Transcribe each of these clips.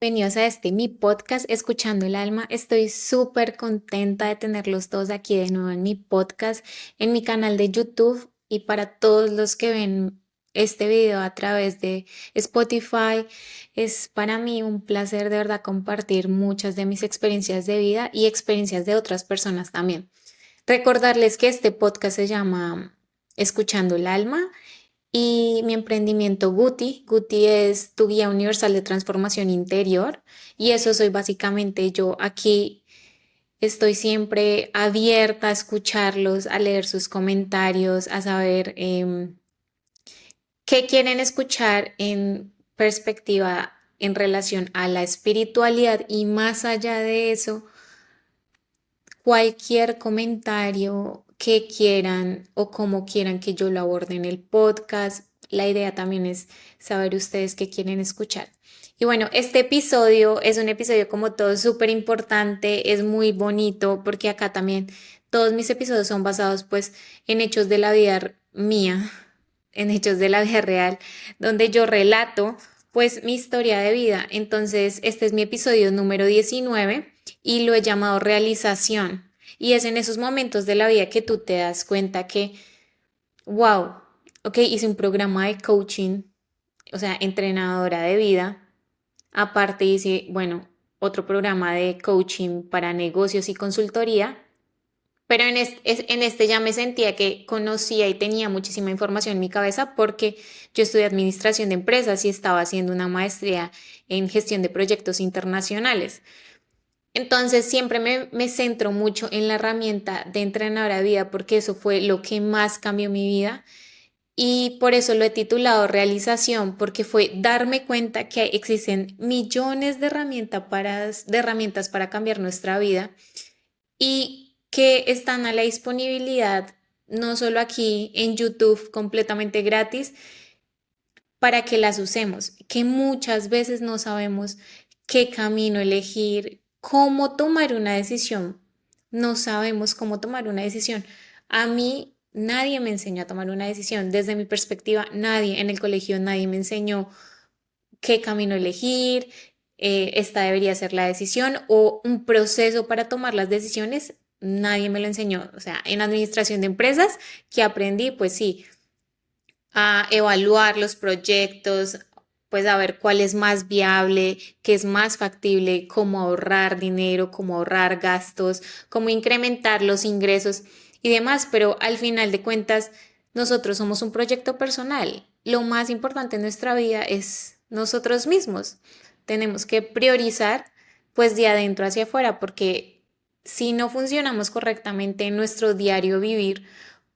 Bienvenidos a mi podcast, Escuchando el Alma. Estoy súper contenta de tenerlos todos aquí de nuevo en mi podcast, en mi canal de YouTube y para todos los que ven este video a través de Spotify. Es para mí un placer de verdad compartir muchas de mis experiencias de vida y experiencias de otras personas también. Recordarles que este podcast se llama Escuchando el Alma y mi emprendimiento Guti. Guti es tu guía universal de transformación interior y eso soy básicamente yo. Aquí estoy siempre abierta a escucharlos, a leer sus comentarios, a saber qué quieren escuchar en perspectiva en relación a la espiritualidad y más allá de eso, cualquier comentario que quieran o como quieran que yo lo aborde en el podcast. La idea también es saber ustedes qué quieren escuchar. Y bueno, este episodio es un episodio como todo súper importante, es muy bonito porque acá también todos mis episodios son basados pues en hechos de la vida mía, en hechos de la vida real, donde yo relato pues mi historia de vida. Entonces, este es mi episodio número 19 y lo he llamado realización. Y es en esos momentos de la vida que tú te das cuenta que, wow, ok, hice un programa de coaching, o sea, entrenadora de vida. Aparte hice, bueno, otro programa de coaching para negocios y consultoría. Pero en este ya me sentía que conocía y tenía muchísima información en mi cabeza porque yo estudié administración de empresas y estaba haciendo una maestría en gestión de proyectos internacionales. Entonces siempre me centro mucho en la herramienta de entrenadora de vida porque eso fue lo que más cambió mi vida y por eso lo he titulado Realización, porque fue darme cuenta que existen millones de herramientas para cambiar nuestra vida y que están a la disponibilidad no solo aquí en YouTube completamente gratis para que las usemos, que muchas veces no sabemos qué camino elegir, cómo tomar una decisión. No sabemos cómo tomar una decisión. A mí nadie me enseñó a tomar una decisión. Desde mi perspectiva, nadie en el colegio, nadie me enseñó qué camino elegir, esta debería ser la decisión o un proceso para tomar las decisiones. Nadie me lo enseñó. O sea, en administración de empresas que aprendí, pues sí, a evaluar los proyectos, pues a ver cuál es más viable, qué es más factible, cómo ahorrar dinero, cómo ahorrar gastos, cómo incrementar los ingresos y demás, pero al final de cuentas, nosotros somos un proyecto personal. Lo más importante en nuestra vida es nosotros mismos. Tenemos que priorizar pues de adentro hacia afuera, porque si no funcionamos correctamente en nuestro diario vivir,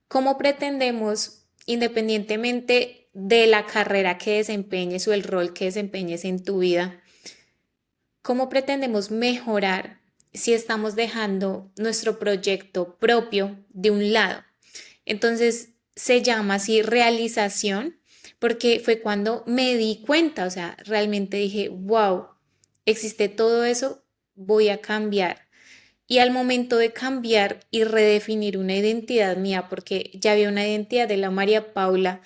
¿cómo pretendemos, independientemente de la carrera que desempeñes o el rol que desempeñes en tu vida, cómo pretendemos mejorar si estamos dejando nuestro proyecto propio de un lado? Entonces se llama así realización porque fue cuando me di cuenta, o sea, realmente dije, wow, existe todo eso, voy a cambiar. Y al momento de cambiar y redefinir una identidad mía, porque ya había una identidad de la María Paula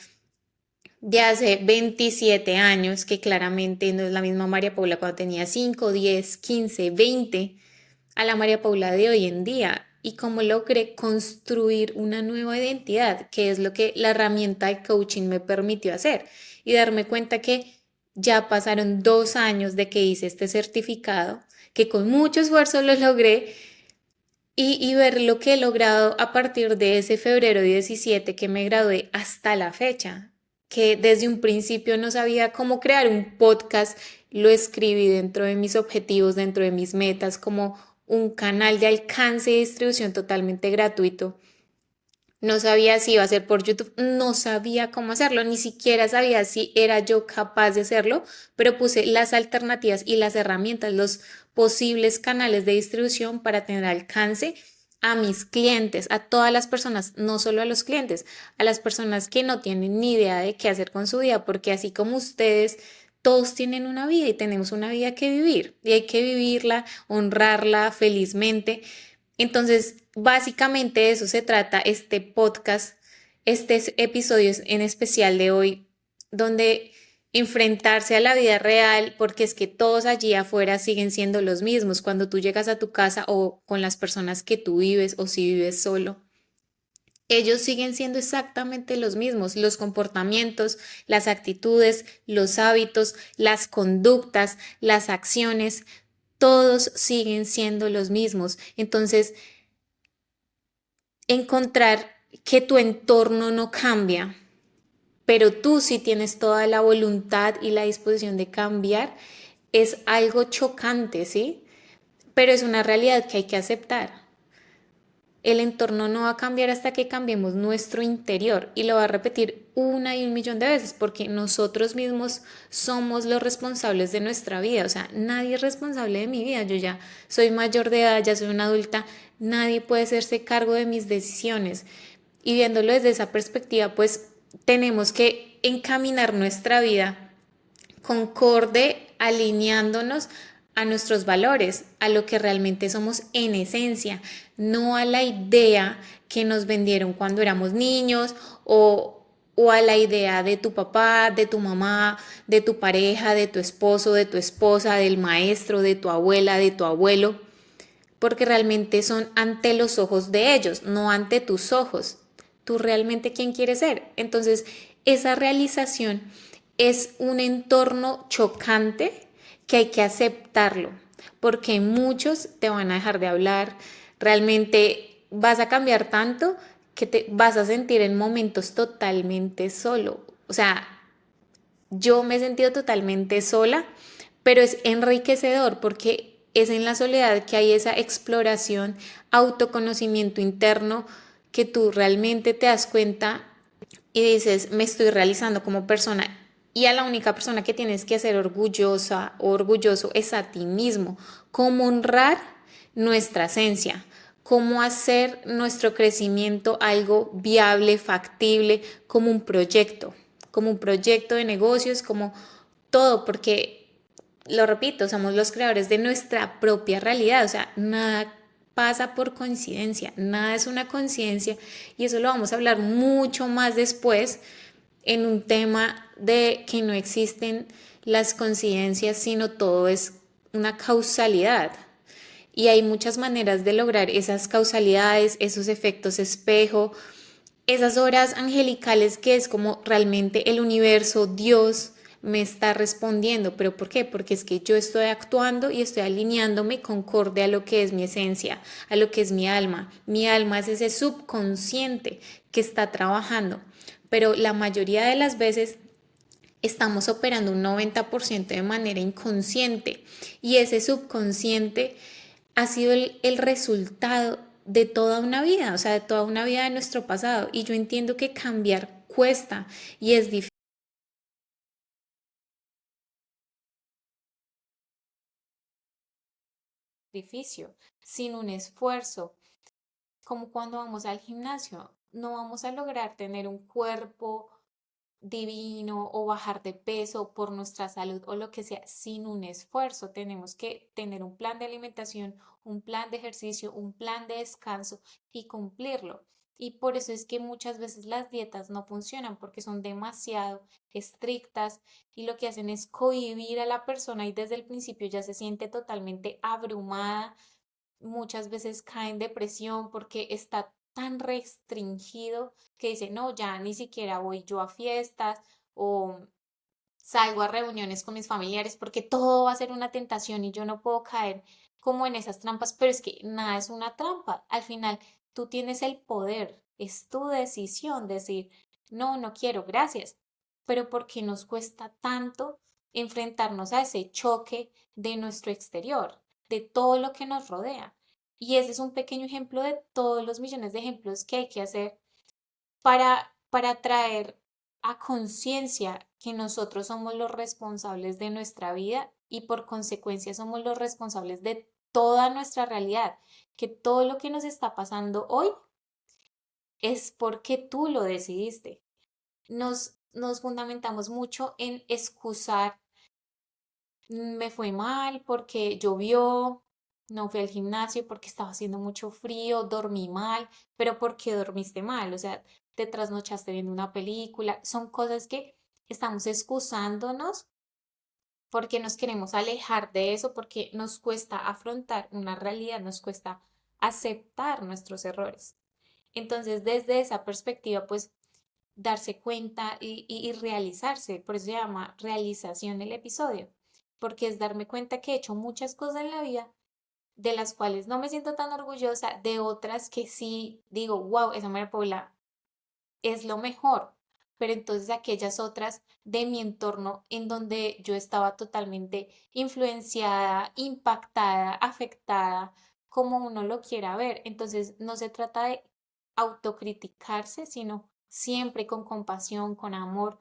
de hace 27 años, que claramente no es la misma María Paula cuando tenía 5, 10, 15, 20, a la María Paula de hoy en día. Y cómo logré construir una nueva identidad, que es lo que la herramienta de coaching me permitió hacer. Y darme cuenta que ya pasaron 2 años de que hice este certificado, que con mucho esfuerzo lo logré y ver lo que he logrado a partir de ese febrero 17 que me gradué hasta la fecha, que desde un principio no sabía cómo crear un podcast, lo escribí dentro de mis objetivos, dentro de mis metas, como un canal de alcance y distribución totalmente gratuito. No sabía si iba a ser por YouTube, no sabía cómo hacerlo, ni siquiera sabía si era yo capaz de hacerlo, pero puse las alternativas y las herramientas, los posibles canales de distribución para tener alcance a mis clientes, a todas las personas, no solo a los clientes, a las personas que no tienen ni idea de qué hacer con su vida, porque así como ustedes, todos tienen una vida y tenemos una vida que vivir y hay que vivirla, honrarla felizmente. Entonces, básicamente de eso se trata este podcast, este episodio en especial de hoy, donde enfrentarse a la vida real, porque es que todos allí afuera siguen siendo los mismos. Cuando tú llegas a tu casa o con las personas que tú vives o si vives solo, ellos siguen siendo exactamente los mismos, los comportamientos, las actitudes, los hábitos, las conductas, las acciones, todos siguen siendo los mismos. Entonces, encontrar que tu entorno no cambia, pero tú sí tienes toda la voluntad y la disposición de cambiar, es algo chocante, ¿sí? Pero es una realidad que hay que aceptar. El entorno no va a cambiar hasta que cambiemos nuestro interior y lo va a repetir una y un millón de veces porque nosotros mismos somos los responsables de nuestra vida. O sea, nadie es responsable de mi vida. Yo ya soy mayor de edad, ya soy una adulta. Nadie puede hacerse cargo de mis decisiones. Y viéndolo desde esa perspectiva, pues tenemos que encaminar nuestra vida concorde, alineándonos a nuestros valores, a lo que realmente somos en esencia, no a la idea que nos vendieron cuando éramos niños o a la idea de tu papá, de tu mamá, de tu pareja, de tu esposo, de tu esposa, del maestro, de tu abuela, de tu abuelo, porque realmente son ante los ojos de ellos, no ante tus ojos. Tú realmente quién quieres ser. Entonces, esa realización es un entorno chocante que hay que aceptarlo, porque muchos te van a dejar de hablar, realmente vas a cambiar tanto que te vas a sentir en momentos totalmente solo. O sea, yo me he sentido totalmente sola, pero es enriquecedor porque es en la soledad que hay esa exploración, autoconocimiento interno, que tú realmente te das cuenta y dices, me estoy realizando como persona. Y a la única persona que tienes que ser orgullosa o orgulloso es a ti mismo. Cómo honrar nuestra esencia, cómo hacer nuestro crecimiento algo viable, factible, como un proyecto de negocios, como todo, porque lo repito, somos los creadores de nuestra propia realidad, o sea, nada pasa por coincidencia, nada es una coincidencia y eso lo vamos a hablar mucho más después en un tema de que no existen las coincidencias, sino todo es una causalidad. Y hay muchas maneras de lograr esas causalidades, esos efectos espejo, esas horas angelicales que es como realmente el universo, Dios me está respondiendo. ¿Pero por qué? Porque es que yo estoy actuando y estoy alineándome concorde a lo que es mi esencia, a lo que es mi alma. Mi alma es ese subconsciente que está trabajando, pero la mayoría de las veces estamos operando un 90% de manera inconsciente y ese subconsciente ha sido el resultado de toda una vida, o sea, de toda una vida de nuestro pasado. Y yo entiendo que cambiar cuesta y es difícil, sin un esfuerzo, como cuando vamos al gimnasio. No vamos a lograr tener un cuerpo divino o bajar de peso por nuestra salud o lo que sea sin un esfuerzo. Tenemos que tener un plan de alimentación, un plan de ejercicio, un plan de descanso y cumplirlo. Y por eso es que muchas veces las dietas no funcionan porque son demasiado estrictas y lo que hacen es cohibir a la persona y desde el principio ya se siente totalmente abrumada, muchas veces cae en depresión porque está tan restringido que dice, no, ya ni siquiera voy yo a fiestas o salgo a reuniones con mis familiares porque todo va a ser una tentación y yo no puedo caer como en esas trampas, pero es que nada es una trampa. Al final, tú tienes el poder, es tu decisión decir, no, no quiero, gracias. Pero ¿por qué nos cuesta tanto enfrentarnos a ese choque de nuestro exterior, de todo lo que nos rodea? Y ese es un pequeño ejemplo de todos los millones de ejemplos que hay que hacer para traer a conciencia que nosotros somos los responsables de nuestra vida y por consecuencia somos los responsables de toda nuestra realidad, que todo lo que nos está pasando hoy es porque tú lo decidiste. Nos fundamentamos mucho en excusar, me fue mal porque llovió, no fui al gimnasio porque estaba haciendo mucho frío, dormí mal, pero ¿por qué dormiste mal? O sea, te trasnochaste viendo una película, son cosas que estamos excusándonos porque nos queremos alejar de eso, porque nos cuesta afrontar una realidad, nos cuesta aceptar nuestros errores. Entonces, desde esa perspectiva, pues darse cuenta y realizarse, por eso se llama realización el episodio, porque es darme cuenta que he hecho muchas cosas en la vida de las cuales no me siento tan orgullosa, de otras que sí digo, wow, esa María Paula es lo mejor, pero entonces aquellas otras de mi entorno en donde yo estaba totalmente influenciada, impactada, afectada, como uno lo quiera ver. Entonces no se trata de autocriticarse, sino siempre con compasión, con amor,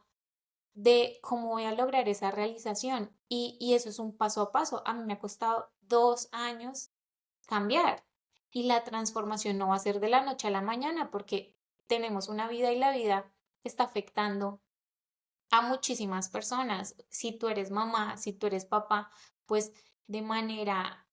de cómo voy a lograr esa realización. Y eso es un paso a paso. A mí me ha costado 2 años cambiar. Y la transformación no va a ser de la noche a la mañana porque tenemos una vida y la vida está afectando a muchísimas personas. Si tú eres mamá, si tú eres papá, pues de manera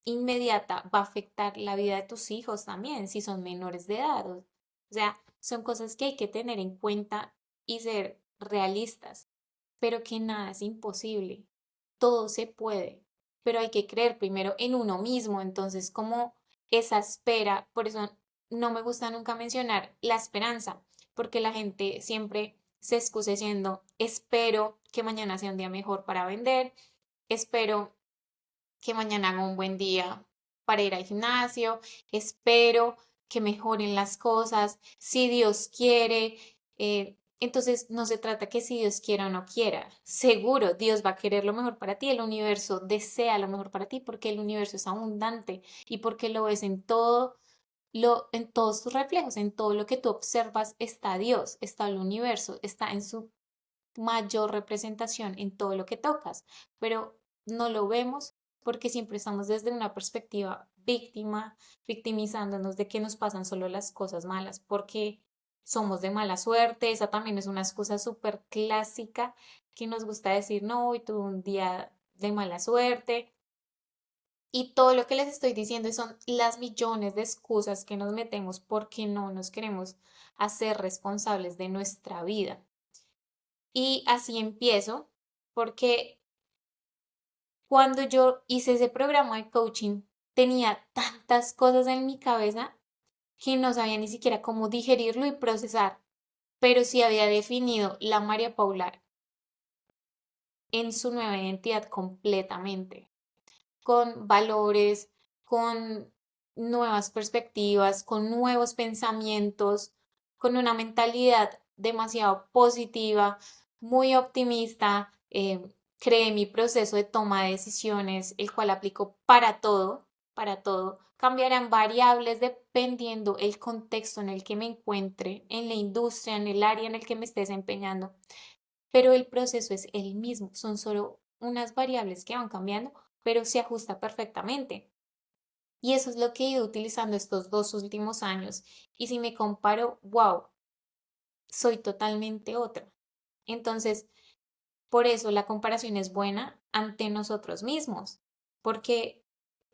inmediata va a afectar la vida de tus hijos también, si son menores de edad. O sea, son cosas que hay que tener en cuenta y ser realistas, pero que nada es imposible. Todo se puede, pero hay que creer primero en uno mismo. Entonces, como esa espera, por eso no me gusta nunca mencionar la esperanza, porque la gente siempre se excusa diciendo, espero que mañana sea un día mejor para vender, espero que mañana haga un buen día para ir al gimnasio, espero que mejoren las cosas, si Dios quiere. Entonces, no se trata que si Dios quiera o no quiera, seguro Dios va a querer lo mejor para ti, el universo desea lo mejor para ti porque el universo es abundante y porque lo ves en todo. En todos tus reflejos, en todo lo que tú observas, está Dios, está el universo, está en su mayor representación en todo lo que tocas, pero no lo vemos porque siempre estamos desde una perspectiva víctima, victimizándonos de que nos pasan solo las cosas malas, porque somos de mala suerte. Esa también es una excusa súper clásica que nos gusta decir, no, hoy tuve un día de mala suerte. Y todo lo que les estoy diciendo son las millones de excusas que nos metemos porque no nos queremos hacer responsables de nuestra vida. Y así empiezo, porque cuando yo hice ese programa de coaching, tenía tantas cosas en mi cabeza que no sabía ni siquiera cómo digerirlo y procesar, pero sí había definido la María Paula en su nueva identidad completamente, con valores, con nuevas perspectivas, con nuevos pensamientos, con una mentalidad demasiado positiva, muy optimista. Creé mi proceso de toma de decisiones, el cual aplico para todo, para todo. Cambiarán variables dependiendo el contexto en el que me encuentre, en la industria, en el área en el que me esté desempeñando, pero el proceso es el mismo, son solo unas variables que van cambiando, pero se ajusta perfectamente. Y eso es lo que he ido utilizando estos 2 últimos años. Y si me comparo, wow, soy totalmente otra. Entonces, por eso la comparación es buena ante nosotros mismos, porque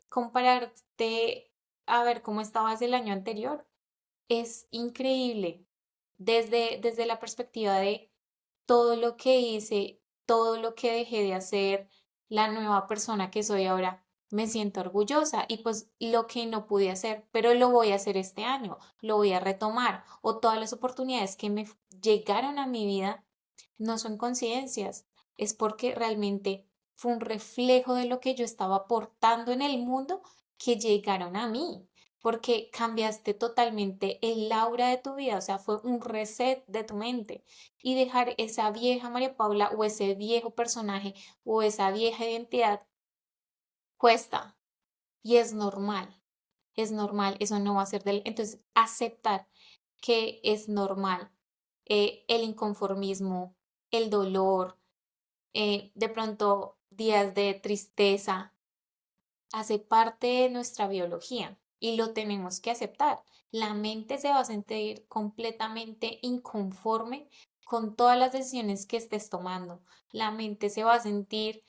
compararte a ver cómo estabas el año anterior es increíble desde la perspectiva de todo lo que hice, todo lo que dejé de hacer, la nueva persona que soy ahora, me siento orgullosa y pues lo que no pude hacer, pero lo voy a hacer este año, lo voy a retomar o todas las oportunidades que me llegaron a mi vida no son coincidencias, es porque realmente fue un reflejo de lo que yo estaba aportando en el mundo que llegaron a mí, porque cambiaste totalmente el aura de tu vida, o sea, fue un reset de tu mente y dejar esa vieja María Paula o ese viejo personaje o esa vieja identidad cuesta y es normal, eso no va a ser del. Entonces, aceptar que es normal el inconformismo, el dolor, de pronto días de tristeza, hace parte de nuestra biología y lo tenemos que aceptar. La mente se va a sentir completamente inconforme con todas las decisiones que estés tomando. La mente se va a sentir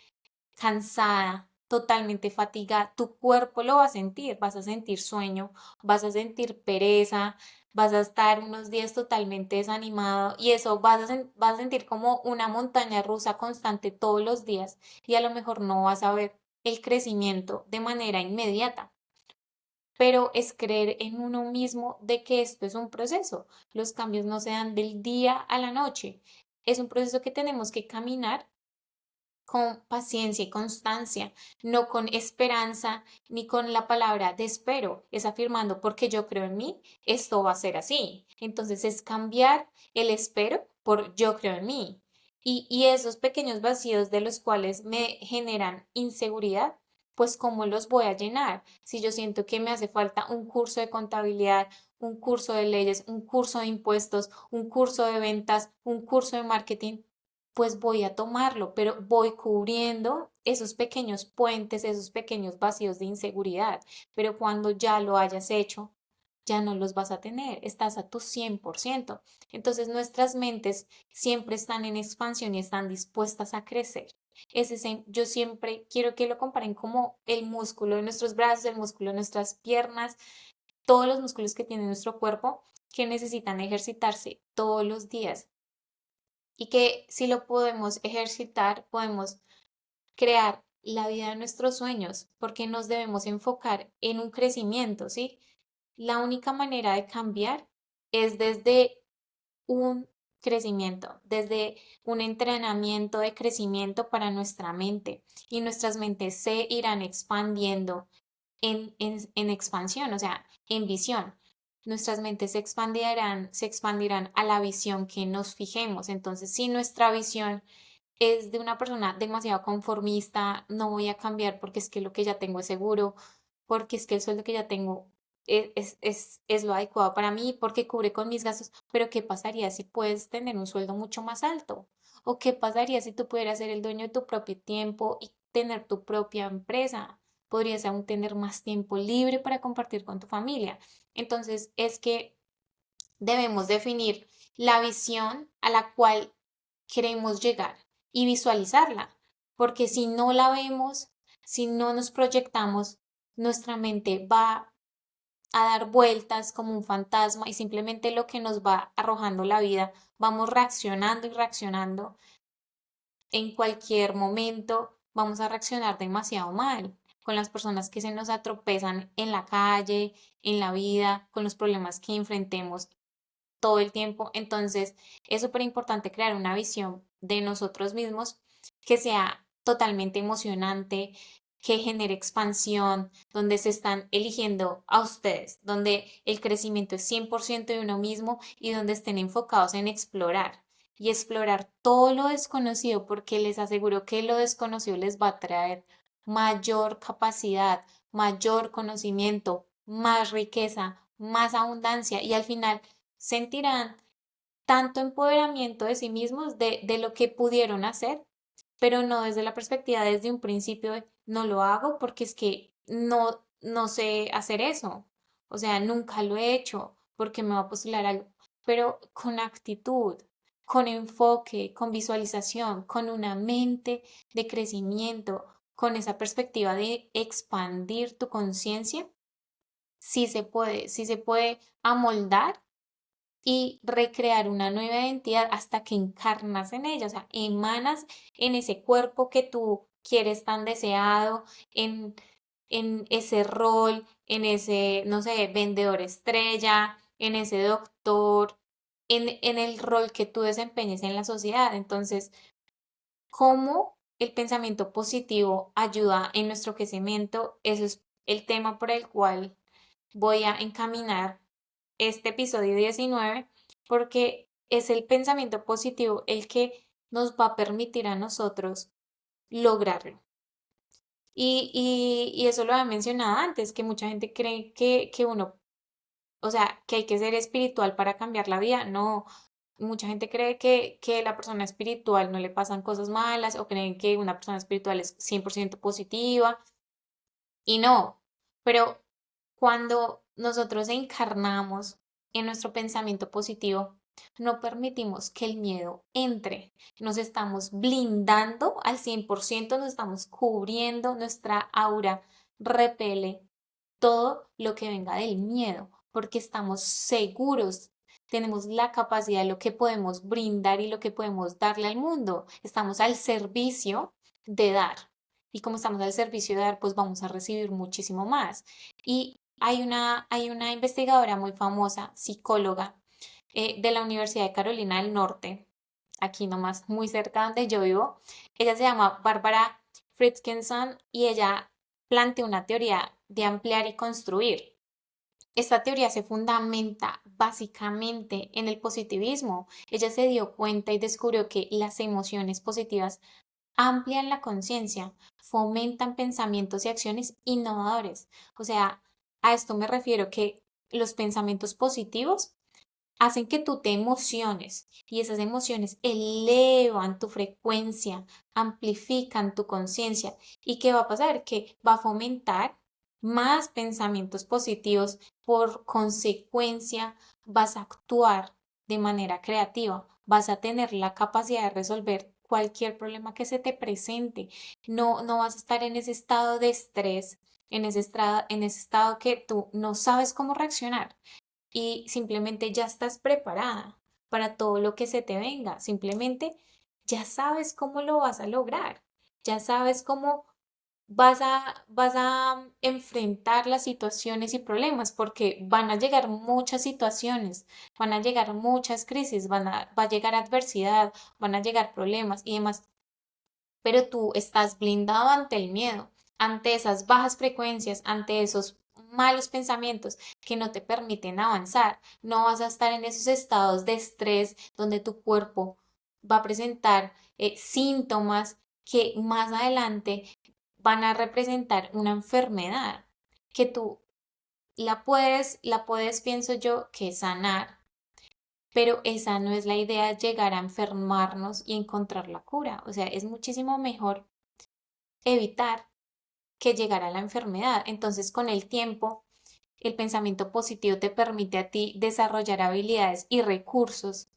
cansada, totalmente fatigada, tu cuerpo lo va a sentir, vas a sentir sueño, vas a sentir pereza, vas a estar unos días totalmente desanimado y eso vas a sentir como una montaña rusa constante todos los días y a lo mejor no vas a ver el crecimiento de manera inmediata, pero es creer en uno mismo de que esto es un proceso. Los cambios no se dan del día a la noche. Es un proceso que tenemos que caminar con paciencia y constancia, no con esperanza ni con la palabra de espero, es afirmando porque yo creo en mí, esto va a ser así. Entonces es cambiar el espero por yo creo en mí. Y esos pequeños vacíos de los cuales me generan inseguridad, pues ¿cómo los voy a llenar? Si yo siento que me hace falta un curso de contabilidad, un curso de leyes, un curso de impuestos, un curso de ventas, un curso de marketing, pues voy a tomarlo, pero voy cubriendo esos pequeños puentes, esos pequeños vacíos de inseguridad. Pero cuando ya lo hayas hecho, ya no los vas a tener, estás a tu 100%. Entonces nuestras mentes siempre están en expansión y están dispuestas a crecer. Yo siempre quiero que lo comparen como el músculo de nuestros brazos, el músculo de nuestras piernas, todos los músculos que tiene nuestro cuerpo que necesitan ejercitarse todos los días y que si lo podemos ejercitar, podemos crear la vida de nuestros sueños, porque nos debemos enfocar en un crecimiento, ¿sí? La única manera de cambiar es desde un crecimiento, desde un entrenamiento de crecimiento para nuestra mente y nuestras mentes se irán expandiendo en expansión, o sea, en visión. Nuestras mentes se expandirán a la visión que nos fijemos. Entonces, si nuestra visión es de una persona demasiado conformista, no voy a cambiar porque es que lo que ya tengo es seguro, porque es que el sueldo que ya tengo es lo adecuado para mí, porque cubre con mis gastos, pero ¿qué pasaría si puedes tener un sueldo mucho más alto? ¿O qué pasaría si tú pudieras ser el dueño de tu propio tiempo y tener tu propia empresa? Podrías aún tener más tiempo libre para compartir con tu familia. Entonces, es que debemos definir la visión a la cual queremos llegar y visualizarla, porque si no la vemos, si no nos proyectamos, nuestra mente va a dar vueltas como un fantasma y simplemente lo que nos va arrojando la vida, vamos reaccionando y reaccionando en cualquier momento, vamos a reaccionar demasiado mal con las personas que se nos atropezan en la calle, en la vida, con los problemas que enfrentemos todo el tiempo. Entonces, es súper importante crear una visión de nosotros mismos que sea totalmente emocionante, que genere expansión, donde se están eligiendo a ustedes, donde el crecimiento es 100% de uno mismo y donde estén enfocados en explorar y explorar todo lo desconocido, porque les aseguro que lo desconocido les va a traer mayor capacidad, mayor conocimiento, más riqueza, más abundancia y al final sentirán tanto empoderamiento de sí mismos, de lo que pudieron hacer, pero no desde la perspectiva, desde un principio de no lo hago porque es que no sé hacer eso. O sea, nunca lo he hecho porque me va a postular algo, pero con actitud, con enfoque, con visualización, con una mente de crecimiento, con esa perspectiva de expandir tu conciencia, sí se puede amoldar y recrear una nueva identidad hasta que encarnas en ella, o sea, emanas en ese cuerpo que tú quieres tan deseado, en ese rol, en ese, no sé, vendedor estrella, en ese doctor, en el rol que tú desempeñes en la sociedad. Entonces, ¿cómo el pensamiento positivo ayuda en nuestro crecimiento? Eso es el tema por el cual voy a encaminar este episodio 19 porque es el pensamiento positivo el que nos va a permitir a nosotros lograrlo. Y eso lo había mencionado antes, que mucha gente cree que uno, o sea, que hay que ser espiritual para cambiar la vida. No, mucha gente cree que la persona espiritual no le pasan cosas malas o creen que una persona espiritual es 100% positiva y no, pero cuando nosotros encarnamos en nuestro pensamiento positivo, No permitimos que el miedo entre. Nos estamos blindando al 100%, nos estamos cubriendo, nuestra aura repele todo lo que venga del miedo, porque estamos seguros, tenemos la capacidad de lo que podemos brindar y lo que podemos darle al mundo. Estamos al servicio de dar. Y como estamos al servicio de dar, pues vamos a recibir muchísimo más. Y hay una investigadora muy famosa, psicóloga, de la Universidad de Carolina del Norte, aquí nomás, muy cerca donde yo vivo. Ella se llama Barbara Fritkinson y ella plantea una teoría de ampliar y construir. Esta teoría se fundamenta básicamente en el positivismo. Ella se dio cuenta y descubrió que las emociones positivas amplían la conciencia, fomentan pensamientos y acciones innovadores. O sea, a esto me refiero que los pensamientos positivos hacen que tú te emociones y esas emociones elevan tu frecuencia, amplifican tu conciencia. ¿Y qué va a pasar? Que va a fomentar más pensamientos positivos. Por consecuencia, vas a actuar de manera creativa, vas a tener la capacidad de resolver cualquier problema que se te presente. No vas a estar en ese estado de estrés, en ese estado que tú no sabes cómo reaccionar y simplemente ya estás preparada para todo lo que se te venga. Simplemente ya sabes cómo lo vas a lograr, ya sabes cómo vas a enfrentar las situaciones y problemas, porque van a llegar muchas situaciones, van a llegar muchas crisis, va a llegar adversidad, van a llegar problemas y demás, pero tú estás blindado ante el miedo, ante esas bajas frecuencias, ante esos malos pensamientos que no te permiten avanzar. No vas a estar en esos estados de estrés donde tu cuerpo va a presentar síntomas que más adelante van a representar una enfermedad que tú la puedes, pienso yo, que sanar, pero esa no es la idea, llegar a enfermarnos y encontrar la cura. O sea, es muchísimo mejor evitar que llegar a la enfermedad. Entonces, con el tiempo, el pensamiento positivo te permite a ti desarrollar habilidades y recursos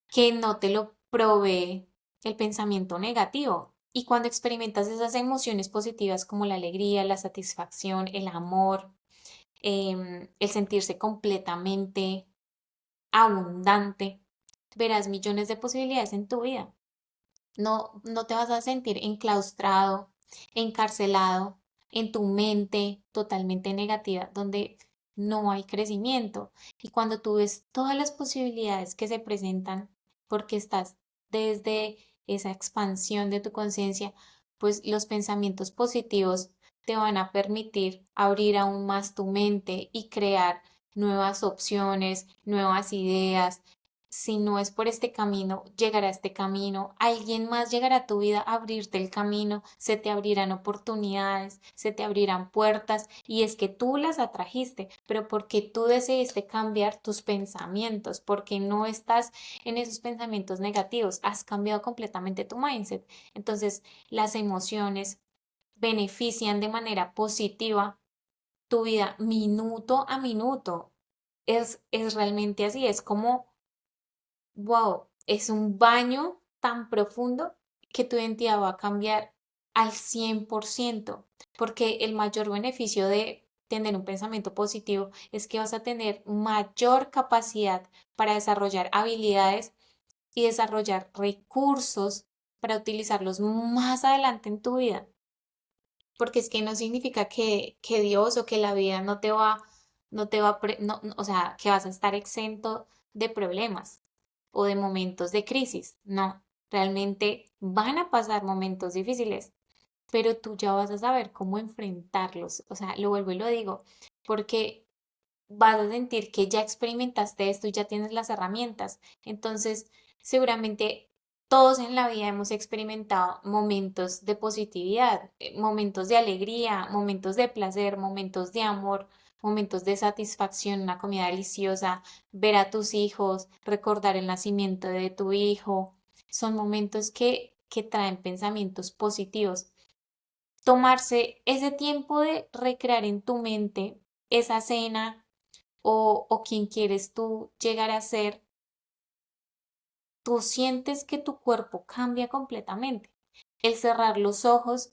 que no te lo provee el pensamiento negativo. Y cuando experimentas esas emociones positivas como la alegría, la satisfacción, el amor, el sentirse completamente abundante, verás millones de posibilidades en tu vida. No te vas a sentir enclaustrado, encarcelado en tu mente totalmente negativa, donde no hay crecimiento. Y cuando tú ves todas las posibilidades que se presentan, porque estás desde esa expansión de tu conciencia, pues los pensamientos positivos te van a permitir abrir aún más tu mente y crear nuevas opciones, nuevas ideas. Si no es por este camino, llegará a este camino, alguien más llegará a tu vida a abrirte el camino, se te abrirán oportunidades, se te abrirán puertas y es que tú las atrajiste, pero porque tú decidiste cambiar tus pensamientos, porque no estás en esos pensamientos negativos, has cambiado completamente tu mindset. Entonces, las emociones benefician de manera positiva tu vida minuto a minuto. Es realmente así, es como wow, es un baño tan profundo que tu identidad va a cambiar al 100%, porque el mayor beneficio de tener un pensamiento positivo es que vas a tener mayor capacidad para desarrollar habilidades y desarrollar recursos para utilizarlos más adelante en tu vida, porque es que no significa que Dios o que la vida no, o sea, que vas a estar exento de problemas o de momentos de crisis. No, realmente van a pasar momentos difíciles, pero tú ya vas a saber cómo enfrentarlos. O sea, lo vuelvo y lo digo, porque vas a sentir que ya experimentaste esto y ya tienes las herramientas. Entonces, seguramente todos en la vida hemos experimentado momentos de positividad, momentos de alegría, momentos de placer, momentos de amor, momentos de satisfacción, una comida deliciosa, ver a tus hijos, recordar el nacimiento de tu hijo. Son momentos que traen pensamientos positivos. Tomarse ese tiempo de recrear en tu mente esa cena o quien quieres tú llegar a ser tú sientes que tu cuerpo cambia completamente. El cerrar los ojos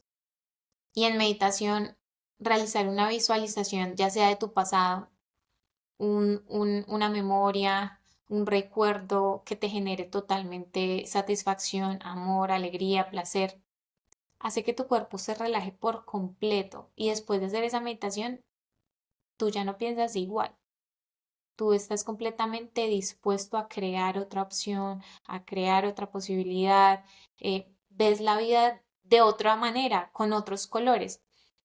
y en meditación realizar una visualización, ya sea de tu pasado, una memoria, un recuerdo que te genere totalmente satisfacción, amor, alegría, placer, hace que tu cuerpo se relaje por completo y después de hacer esa meditación, tú ya no piensas igual. Tú estás completamente dispuesto a crear otra opción, a crear otra posibilidad, ves la vida de otra manera, con otros colores.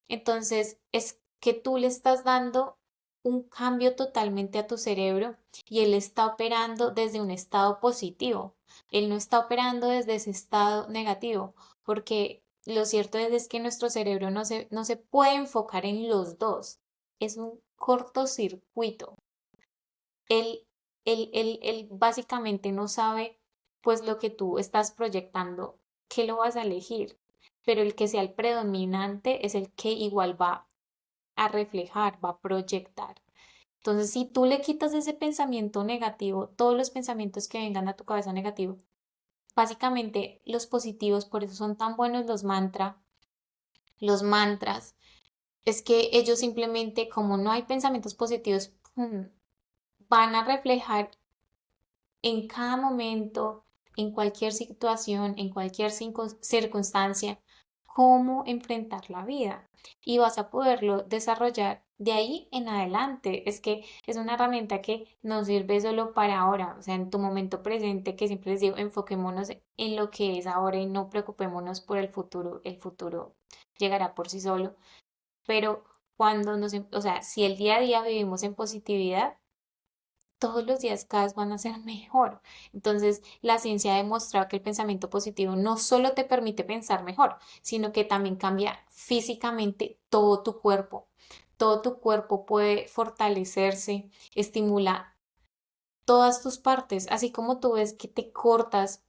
Entonces, es que tú le estás dando un cambio totalmente a tu cerebro y él está operando desde un estado positivo. Él no está operando desde ese estado negativo, porque lo cierto es que nuestro cerebro no se puede enfocar en los dos. Es un cortocircuito. Él, él básicamente no sabe pues lo que tú estás proyectando, que lo vas a elegir, pero el que sea el predominante es el que igual va a reflejar, va a proyectar. Entonces, si tú le quitas ese pensamiento negativo, todos los pensamientos que vengan a tu cabeza negativo, básicamente los positivos, por eso son tan buenos los mantras, es que ellos simplemente, como no hay pensamientos positivos, van a reflejar en cada momento, en cualquier situación, en cualquier circunstancia, cómo enfrentar la vida y vas a poderlo desarrollar de ahí en adelante. Es que es una herramienta que no sirve solo para ahora, o sea, en tu momento presente, que siempre les digo, enfoquémonos en lo que es ahora y no preocupémonos por el futuro llegará por sí solo, pero cuando o sea, si el día a día vivimos en positividad, todos los días cada vez van a ser mejor. Entonces, la ciencia ha demostrado que el pensamiento positivo no solo te permite pensar mejor, sino que también cambia físicamente todo tu cuerpo. Todo tu cuerpo puede fortalecerse, estimula todas tus partes, así como tú ves que te cortas,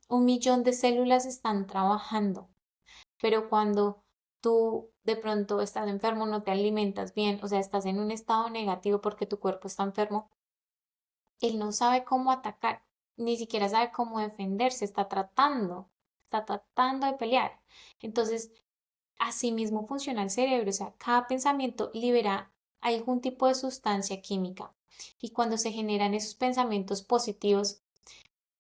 1 millón de células están trabajando, pero cuando tú de pronto estás enfermo, no te alimentas bien, o sea, estás en un estado negativo porque tu cuerpo está enfermo, él no sabe cómo atacar, ni siquiera sabe cómo defenderse, está tratando de pelear. Entonces, así mismo funciona el cerebro, o sea, cada pensamiento libera algún tipo de sustancia química y cuando se generan esos pensamientos positivos,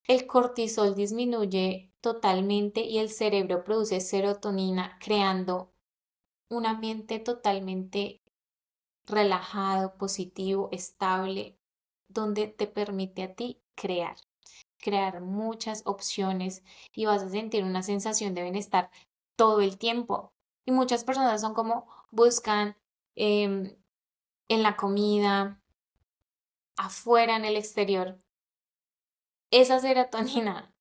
el cortisol disminuye totalmente y el cerebro produce serotonina, creando un ambiente totalmente relajado, positivo, estable, donde te permite a ti crear muchas opciones y vas a sentir una sensación de bienestar todo el tiempo. Y muchas personas son como buscan em, en la comida, afuera, en el exterior, esa serotonina,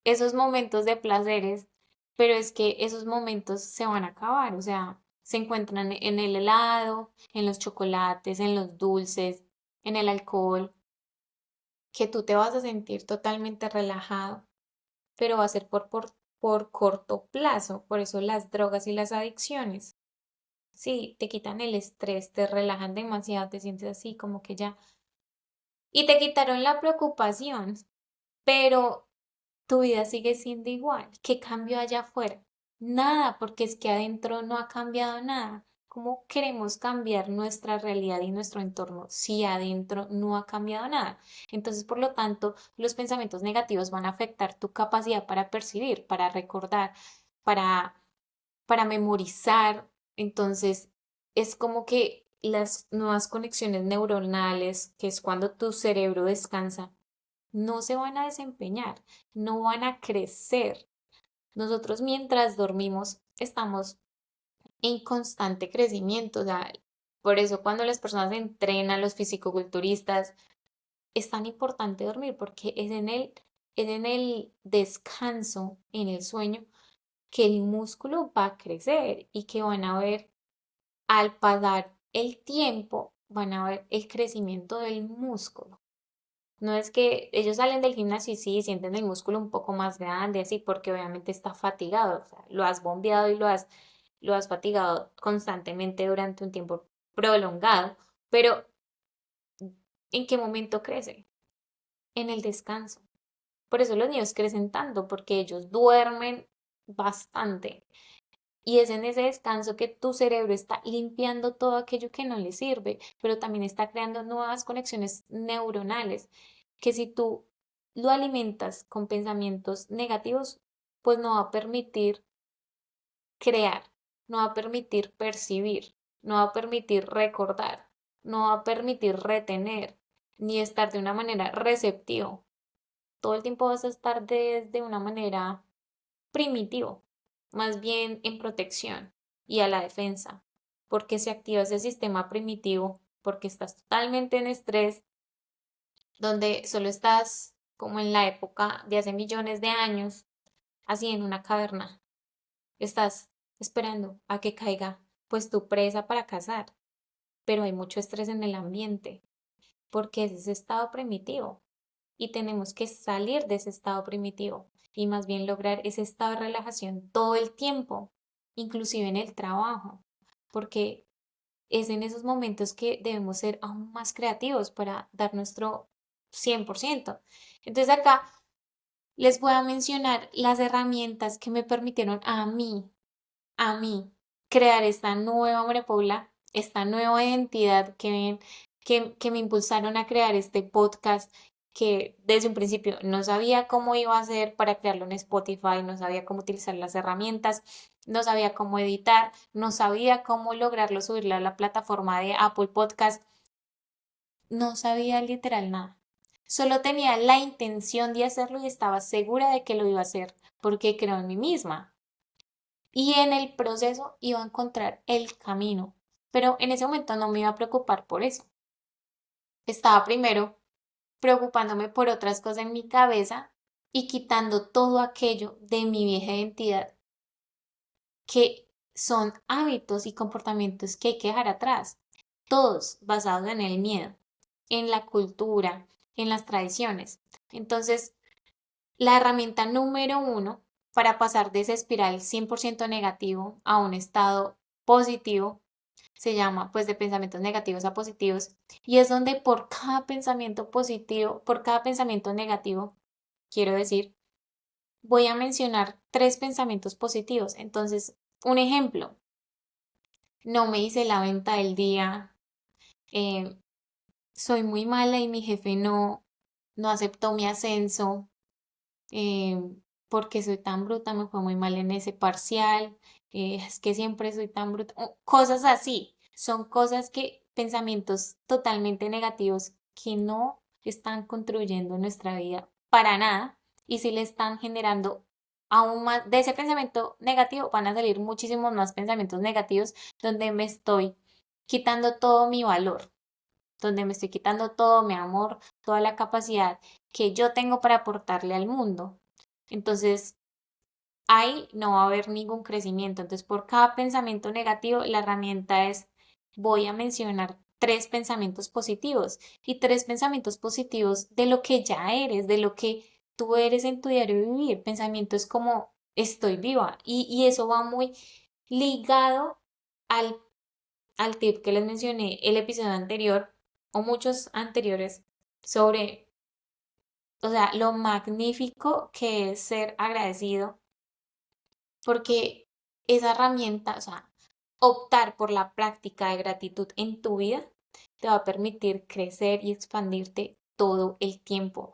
esos momentos de placeres, pero es que esos momentos se van a acabar, o sea, se encuentran en el helado, en los chocolates, en los dulces, en el alcohol, que tú te vas a sentir totalmente relajado, pero va a ser por corto plazo, por eso las drogas y las adicciones. Sí, te quitan el estrés, te relajan demasiado, te sientes así como que ya. Y te quitaron la preocupación, pero tu vida sigue siendo igual. ¿Qué cambio allá afuera? Nada, porque es que adentro no ha cambiado nada. ¿Cómo queremos cambiar nuestra realidad y nuestro entorno si adentro no ha cambiado nada? Entonces, por lo tanto, los pensamientos negativos van a afectar tu capacidad para percibir, para recordar, para, para memorizar. Entonces, es como que las nuevas conexiones neuronales, que es cuando tu cerebro descansa, no se van a desempeñar, no van a crecer. Nosotros mientras dormimos estamos en constante crecimiento. O sea, por eso cuando las personas entrenan, los fisicoculturistas, es tan importante dormir porque es en el descanso, en el sueño, que el músculo va a crecer y que van a ver al pasar el tiempo, van a ver el crecimiento del músculo. No es que ellos salen del gimnasio y sí, sienten el músculo un poco más grande, así, porque obviamente está fatigado, o sea, lo has bombeado y lo has fatigado constantemente durante un tiempo prolongado, pero ¿en qué momento crece? En el descanso. Por eso los niños crecen tanto, porque ellos duermen bastante. Y es en ese descanso que tu cerebro está limpiando todo aquello que no le sirve, pero también está creando nuevas conexiones neuronales, que si tú lo alimentas con pensamientos negativos, pues no va a permitir crear, no va a permitir percibir, no va a permitir recordar, no va a permitir retener, ni estar de una manera receptivo. Todo el tiempo vas a estar desde una manera primitivo, más bien en protección y a la defensa, porque se activa ese sistema primitivo, porque estás totalmente en estrés, donde solo estás como en la época de hace millones de años, así en una caverna. Estás esperando a que caiga pues tu presa para cazar, pero hay mucho estrés en el ambiente, porque es ese estado primitivo y tenemos que salir de ese estado primitivo y más bien lograr ese estado de relajación todo el tiempo, inclusive en el trabajo, porque es en esos momentos que debemos ser aún más creativos para dar nuestro 100%. Entonces acá les voy a mencionar las herramientas que me permitieron a mí crear esta nueva María Paula, esta nueva identidad que me impulsaron a crear este podcast que desde un principio no sabía cómo iba a hacer para crearlo en Spotify, no sabía cómo utilizar las herramientas, no sabía cómo editar, no sabía cómo lograrlo subirlo a la plataforma de Apple Podcast, no sabía literal nada. Solo tenía la intención de hacerlo y estaba segura de que lo iba a hacer porque creo en mí misma y en el proceso iba a encontrar el camino. Pero en ese momento no me iba a preocupar por eso. Estaba primero preocupándome por otras cosas en mi cabeza y quitando todo aquello de mi vieja identidad que son hábitos y comportamientos que hay que dejar atrás, todos basados en el miedo, en la cultura, en las tradiciones. Entonces, la herramienta número uno para pasar de esa espiral 100% negativo a un estado positivo se llama pues de pensamientos negativos a positivos y es donde por cada pensamiento positivo, por cada pensamiento negativo, quiero decir, voy a mencionar tres pensamientos positivos. Entonces, un ejemplo, no me hice la venta del día, eh, soy muy mala y mi jefe no aceptó mi ascenso, eh, porque soy tan bruta, me fue muy mal en ese parcial, es que siempre soy tan bruta, cosas así, son cosas que, pensamientos totalmente negativos que no están contribuyendo en nuestra vida para nada y si le están generando aún más, de ese pensamiento negativo van a salir muchísimos más pensamientos negativos donde me estoy quitando todo mi valor, donde me estoy quitando todo mi amor, toda la capacidad que yo tengo para aportarle al mundo. Entonces, ahí no va a haber ningún crecimiento. Entonces, por cada pensamiento negativo, la herramienta es, voy a mencionar tres pensamientos positivos y tres pensamientos positivos de lo que ya eres, de lo que tú eres en tu diario vivir. Pensamientos como estoy viva y eso va muy ligado al, al tip que les mencioné el episodio anterior o muchos anteriores sobre, o sea, lo magnífico que es ser agradecido porque esa herramienta, o sea, optar por la práctica de gratitud en tu vida te va a permitir crecer y expandirte todo el tiempo.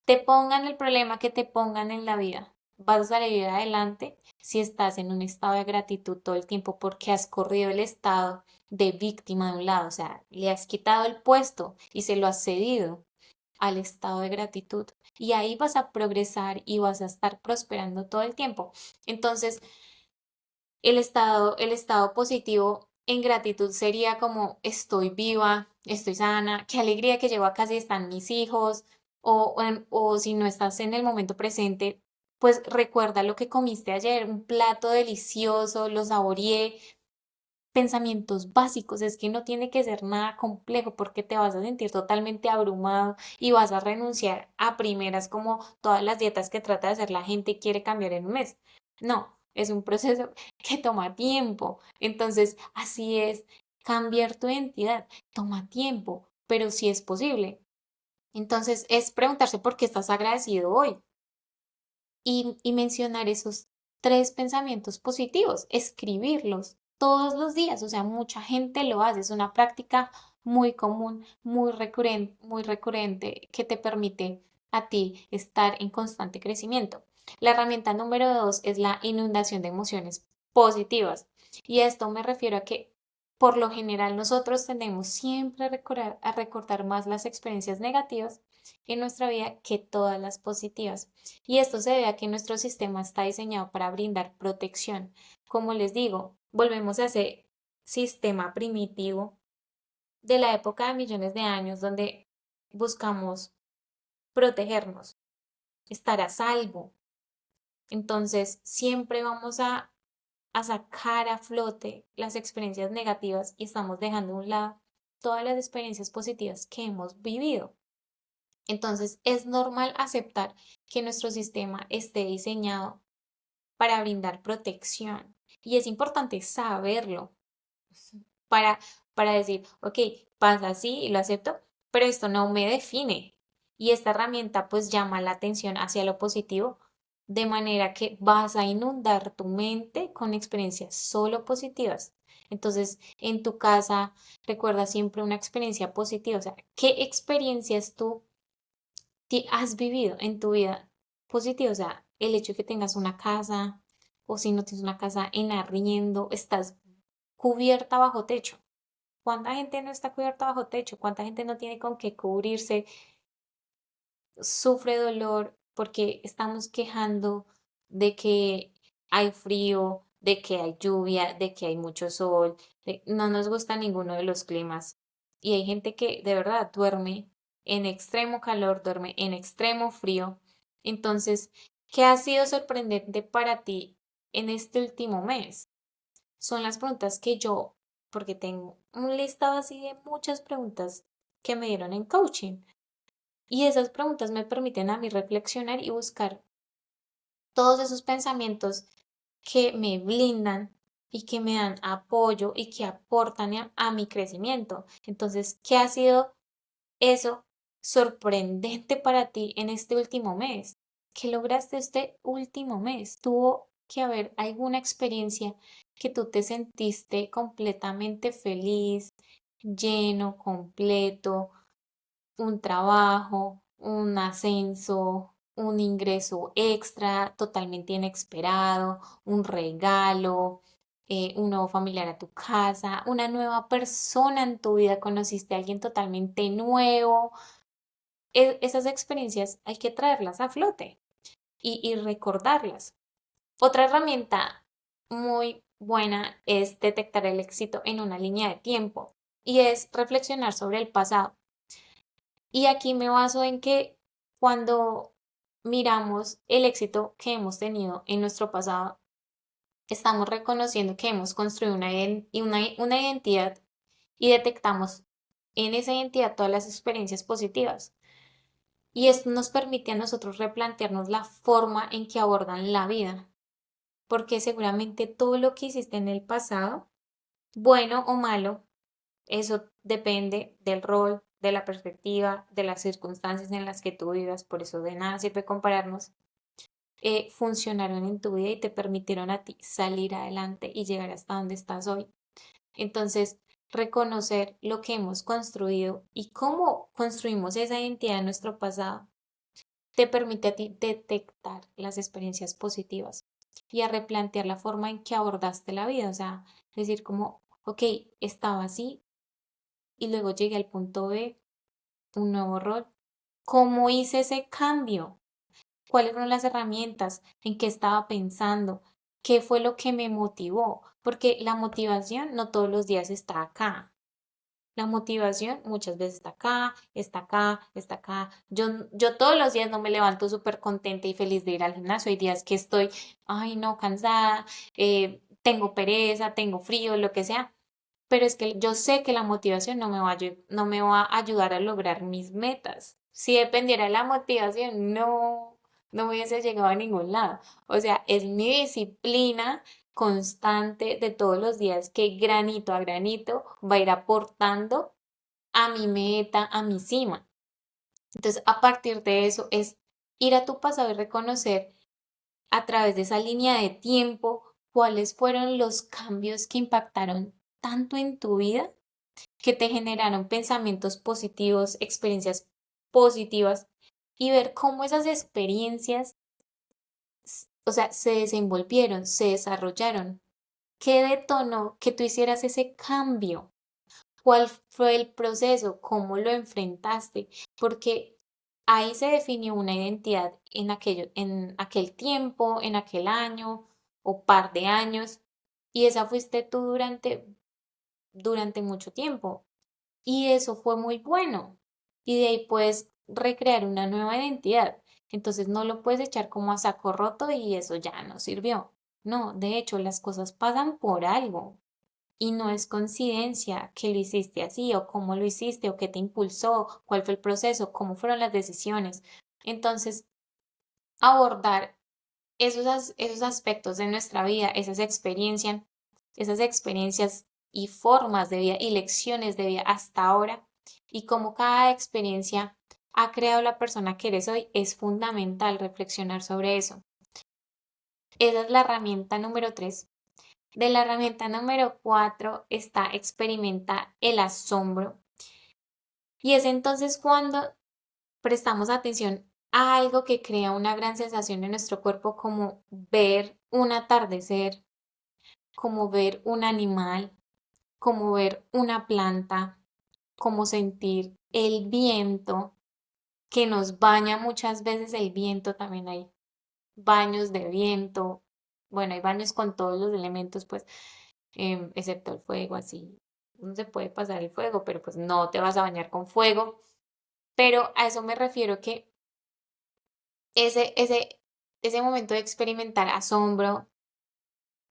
Te pongan el problema que te pongan en la vida, vas a salir adelante si estás en un estado de gratitud todo el tiempo porque has corrido el estado de víctima de un lado, o sea, le has quitado el puesto y se lo has cedido al estado de gratitud. Y ahí vas a progresar y vas a estar prosperando todo el tiempo. Entonces, el estado positivo en gratitud sería como estoy viva, estoy sana, qué alegría que llego a casa y están mis hijos, o si no estás en el momento presente, pues recuerda lo que comiste ayer, un plato delicioso, lo saboreé, pensamientos básicos, es que no tiene que ser nada complejo porque te vas a sentir totalmente abrumado y vas a renunciar a primeras como todas las dietas que trata de hacer la gente y quiere cambiar en un mes. No, es un proceso que toma tiempo. Entonces, así es, cambiar tu identidad toma tiempo, pero sí es posible. Entonces es preguntarse por qué estás agradecido hoy y mencionar esos tres pensamientos positivos, escribirlos todos los días. O sea, mucha gente lo hace, es una práctica muy común, muy recurrente que te permite a ti estar en constante crecimiento. La herramienta número dos es la inundación de emociones positivas. Y a esto me refiero a que por lo general nosotros tendemos siempre a recordar más las experiencias negativas en nuestra vida que todas las positivas. Y esto se debe a que nuestro sistema está diseñado para brindar protección. Como les digo, volvemos a ese sistema primitivo de la época de millones de años donde buscamos protegernos, estar a salvo. Entonces, siempre vamos a sacar a flote las experiencias negativas y estamos dejando a un lado todas las experiencias positivas que hemos vivido. Entonces, es normal aceptar que nuestro sistema esté diseñado para brindar protección. Y es importante saberlo para, para decir, ok, pasa así y lo acepto, pero esto no me define. Y esta herramienta pues llama la atención hacia lo positivo, de manera que vas a inundar tu mente con experiencias solo positivas. Entonces, en tu casa, recuerda siempre una experiencia positiva. O sea, ¿qué experiencias tú has vivido en tu vida positiva? O sea, el hecho de que tengas una casa o si no tienes una casa en arriendo, estás cubierta bajo techo. ¿Cuánta gente no está cubierta bajo techo? ¿Cuánta gente no tiene con qué cubrirse? Sufre dolor porque estamos quejando de que hay frío, de que hay lluvia, de que hay mucho sol, no nos gusta ninguno de los climas. Y hay gente que de verdad duerme en extremo calor, duerme en extremo frío. Entonces, ¿qué ha sido sorprendente para ti en este último mes? Son las preguntas que yo, porque tengo un listado así de muchas preguntas que me dieron en coaching. Y esas preguntas me permiten a mí reflexionar y buscar todos esos pensamientos que me blindan y que me dan apoyo y que aportan a mi crecimiento. Entonces, ¿qué ha sido eso sorprendente para ti en este último mes? ¿Qué lograste este último mes? Tuvo que haber alguna experiencia que tú te sentiste completamente feliz, lleno, completo, un trabajo, un ascenso, un ingreso extra totalmente inesperado, un regalo, un nuevo familiar a tu casa, una nueva persona en tu vida, conociste a alguien totalmente nuevo. Esas experiencias hay que traerlas a flote y recordarlas. Otra herramienta muy buena es detectar el éxito en una línea de tiempo y es reflexionar sobre el pasado. Y aquí me baso en que cuando miramos el éxito que hemos tenido en nuestro pasado, estamos reconociendo que hemos construido una identidad y detectamos en esa identidad todas las experiencias positivas. Y esto nos permite a nosotros replantearnos la forma en que abordan la vida, porque seguramente todo lo que hiciste en el pasado, bueno o malo, eso depende del rol, de la perspectiva, de las circunstancias en las que tú vivas, por eso de nada sirve compararnos, funcionaron en tu vida y te permitieron a ti salir adelante y llegar hasta donde estás hoy. Entonces, reconocer lo que hemos construido y cómo construimos esa identidad en nuestro pasado te permite a ti detectar las experiencias positivas y a replantear la forma en que abordaste la vida. O sea, decir como, ok, estaba así, y luego llegué al punto B, un nuevo rol. ¿Cómo hice ese cambio? ¿Cuáles fueron las herramientas? ¿En qué estaba pensando? ¿Qué fue lo que me motivó? Porque la motivación no todos los días está acá. La motivación muchas veces está acá, está acá, está acá. Yo todos los días no me levanto súper contenta y feliz de ir al gimnasio. Hay días que estoy, ay, no, cansada, tengo pereza, tengo frío, lo que sea, pero es que yo sé que la motivación no me va a ayudar a lograr mis metas. Si dependiera de la motivación, no hubiese llegado a ningún lado. O sea, es mi disciplina constante de todos los días que granito a granito va a ir aportando a mi meta, a mi cima. Entonces, a partir de eso es ir a tu pasado y reconocer a través de esa línea de tiempo cuáles fueron los cambios que impactaron tanto en tu vida, que te generaron pensamientos positivos, experiencias positivas y ver cómo esas experiencias, o sea, se desenvolvieron, se desarrollaron. ¿Qué detonó que tú hicieras ese cambio? ¿Cuál fue el proceso? ¿Cómo lo enfrentaste? Porque ahí se definió una identidad en aquel tiempo, en aquel año o par de años, y esa fuiste tú durante mucho tiempo. Y eso fue muy bueno. Y de ahí puedes recrear una nueva identidad. Entonces no lo puedes echar como a saco roto y eso ya no sirvió. No, de hecho, las cosas pasan por algo. Y no es coincidencia que lo hiciste así o cómo lo hiciste o qué te impulsó, cuál fue el proceso, cómo fueron las decisiones. Entonces, abordar esos aspectos de nuestra vida, esas experiencias y formas de vida y lecciones de vida hasta ahora y cómo cada experiencia ha creado la persona que eres hoy, es fundamental reflexionar sobre eso. Esa es la herramienta número 3. De la herramienta número 4 está experimenta el asombro. Y es entonces cuando prestamos atención a algo que crea una gran sensación en nuestro cuerpo, como ver un atardecer, como ver un animal, como ver una planta, como sentir el viento que nos baña muchas veces. El viento también hay baños de viento. Bueno, hay baños con todos los elementos, pues, excepto el fuego, así. No se puede pasar el fuego, pero pues no te vas a bañar con fuego. Pero a eso me refiero, que ese, ese, ese momento de experimentar asombro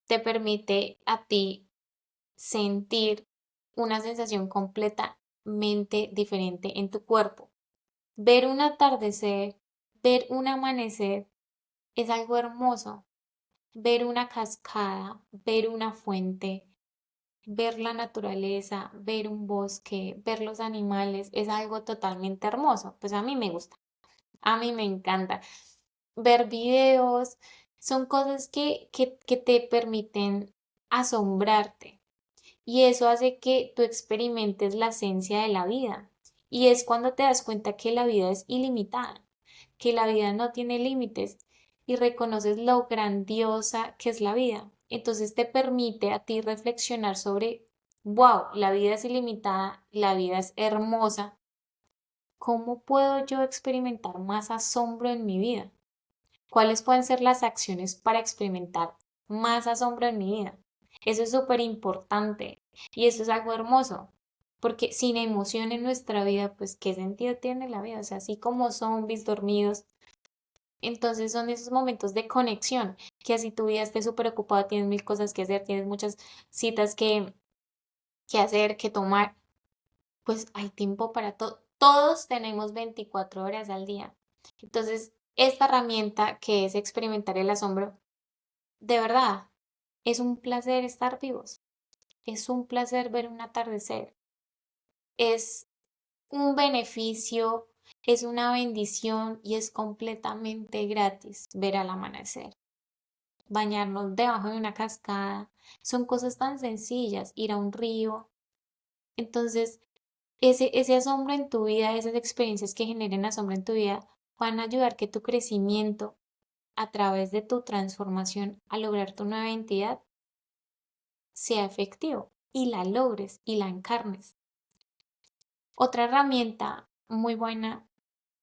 te permite a ti sentir una sensación completamente diferente en tu cuerpo. Ver un atardecer, ver un amanecer es algo hermoso. Ver una cascada, ver una fuente, ver la naturaleza, ver un bosque, ver los animales, es algo totalmente hermoso. Pues a mí me gusta, a mí me encanta. Ver videos, son cosas que te permiten asombrarte. Y eso hace que tú experimentes la esencia de la vida. Y es cuando te das cuenta que la vida es ilimitada, que la vida no tiene límites y reconoces lo grandiosa que es la vida. Entonces te permite a ti reflexionar sobre, wow, la vida es ilimitada, la vida es hermosa. ¿Cómo puedo yo experimentar más asombro en mi vida? ¿Cuáles pueden ser las acciones para experimentar más asombro en mi vida? Eso es súper importante y eso es algo hermoso, porque sin emoción en nuestra vida, pues ¿qué sentido tiene la vida? O sea, así como zombies dormidos. Entonces son esos momentos de conexión, que así tu vida esté súper ocupada, tienes mil cosas que hacer, tienes muchas citas que hacer, que tomar, pues hay tiempo para todo. Todos tenemos 24 horas al día. Entonces, esta herramienta que es experimentar el asombro, de verdad, es un placer estar vivos. Es un placer ver un atardecer. Es un beneficio, es una bendición y es completamente gratis ver al amanecer. Bañarnos debajo de una cascada. Son cosas tan sencillas, ir a un río. Entonces, ese asombro en tu vida, esas experiencias que generen asombro en tu vida, van a ayudar que tu crecimiento a través de tu transformación a lograr tu nueva identidad sea efectivo y la logres y la encarnes. Otra herramienta muy buena,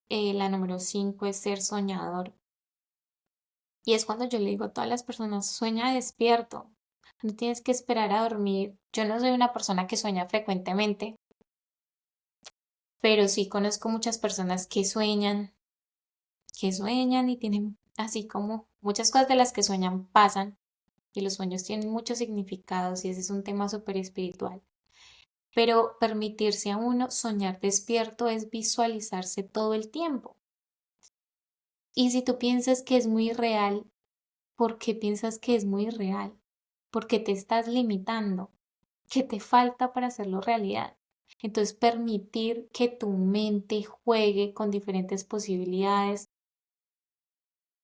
la número 5, es ser soñador. Y es cuando yo le digo a todas las personas, sueña despierto. No tienes que esperar a dormir. Yo no soy una persona que sueña frecuentemente, pero sí conozco muchas personas que sueñan y tienen así como muchas cosas de las que sueñan pasan, y los sueños tienen muchos significados y ese es un tema súper espiritual. Pero permitirse a uno soñar despierto es visualizarse todo el tiempo. Y si tú piensas que es muy real, ¿por qué piensas que es muy real? Porque te estás limitando. ¿Qué te falta para hacerlo realidad? Entonces, permitir que tu mente juegue con diferentes posibilidades,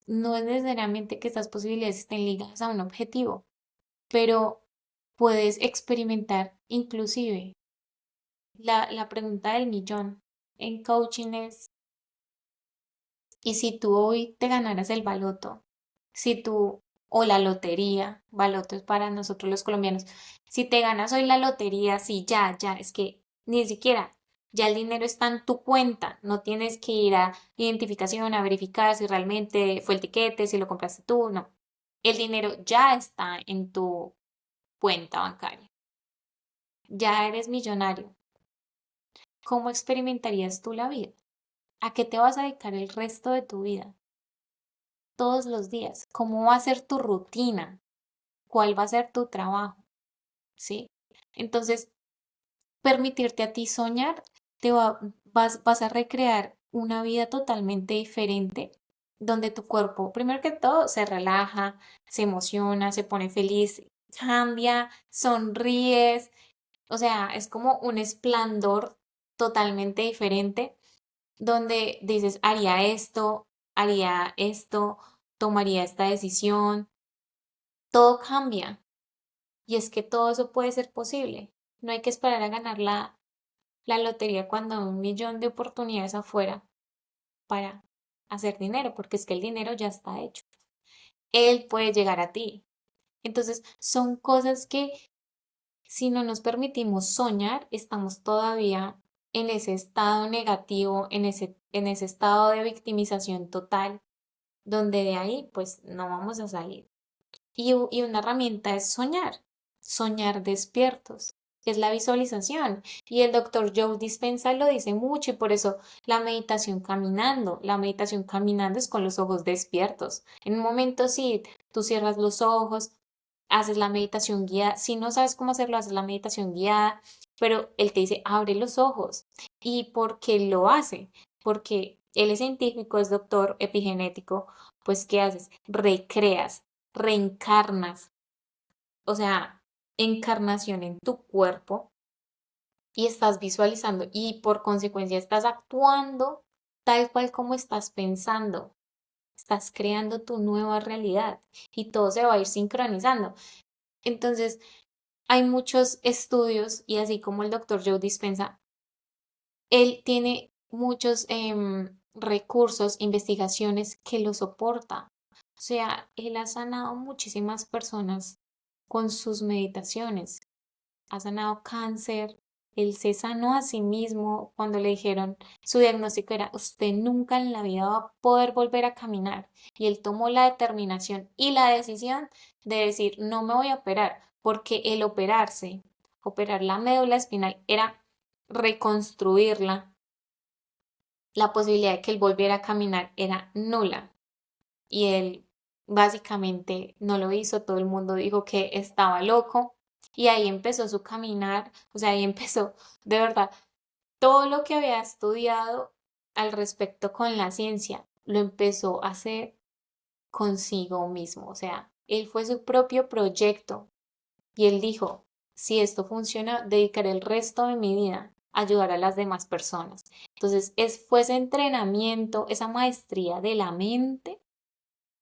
no es necesariamente que estas posibilidades estén ligadas a un objetivo, pero puedes experimentar inclusive la pregunta del millón en coaching es, ¿y si tú hoy te ganaras el baloto? Si tú, o la lotería, baloto es para nosotros los colombianos, si te ganas hoy la lotería, sí, ya, es que ni siquiera, ya el dinero está en tu cuenta, no tienes que ir a identificación a verificar si realmente fue el tiquete, si lo compraste tú, no. El dinero ya está en tu cuenta bancaria, ya eres millonario. ¿Cómo experimentarías tú la vida? ¿A qué te vas a dedicar el resto de tu vida? Todos los días. ¿Cómo va a ser tu rutina? ¿Cuál va a ser tu trabajo? ¿Sí? Entonces, permitirte a ti soñar, vas a recrear una vida totalmente diferente, donde tu cuerpo, primero que todo, se relaja, se emociona, se pone feliz, cambia, sonríes, o sea, es como un esplendor totalmente diferente donde dices, haría esto, tomaría esta decisión, todo cambia. Y es que todo eso puede ser posible. No hay que esperar a ganar la lotería cuando hay un millón de oportunidades afuera para hacer dinero, porque es que el dinero ya está hecho. Él puede llegar a ti. Entonces, son cosas que si no nos permitimos soñar, estamos todavía en ese estado negativo, en ese estado de victimización total donde de ahí pues no vamos a salir. Y una herramienta es soñar, soñar despiertos, que es la visualización. Y el doctor Joe Dispenza lo dice mucho y por eso la meditación caminando es con los ojos despiertos. En un momento sí, tú cierras los ojos, haces la meditación guiada, si no sabes cómo hacerlo, haces la meditación guiada, pero él te dice, abre los ojos. ¿Y por qué lo hace? Porque él es científico, es doctor epigenético, pues ¿qué haces? Recreas, reencarnas, o sea, encarnación en tu cuerpo y estás visualizando y por consecuencia estás actuando tal cual como estás pensando. Estás creando tu nueva realidad y todo se va a ir sincronizando. Entonces, hay muchos estudios y así como el doctor Joe Dispenza, él tiene muchos recursos, investigaciones que lo soporta. O sea, él ha sanado muchísimas personas con sus meditaciones. Ha sanado cáncer. Él se sanó a sí mismo cuando le dijeron, su diagnóstico era, usted nunca en la vida va a poder volver a caminar. Y él tomó la determinación y la decisión de decir, no me voy a operar, porque el operar la médula espinal era reconstruirla. La posibilidad de que él volviera a caminar era nula. Y él básicamente no lo hizo, todo el mundo dijo que estaba loco y ahí empezó su caminar, o sea, ahí empezó de verdad todo lo que había estudiado al respecto con la ciencia, lo empezó a hacer consigo mismo, o sea, él fue su propio proyecto y él dijo, si esto funciona, dedicaré el resto de mi vida a ayudar a las demás personas. Entonces, fue ese entrenamiento, esa maestría de la mente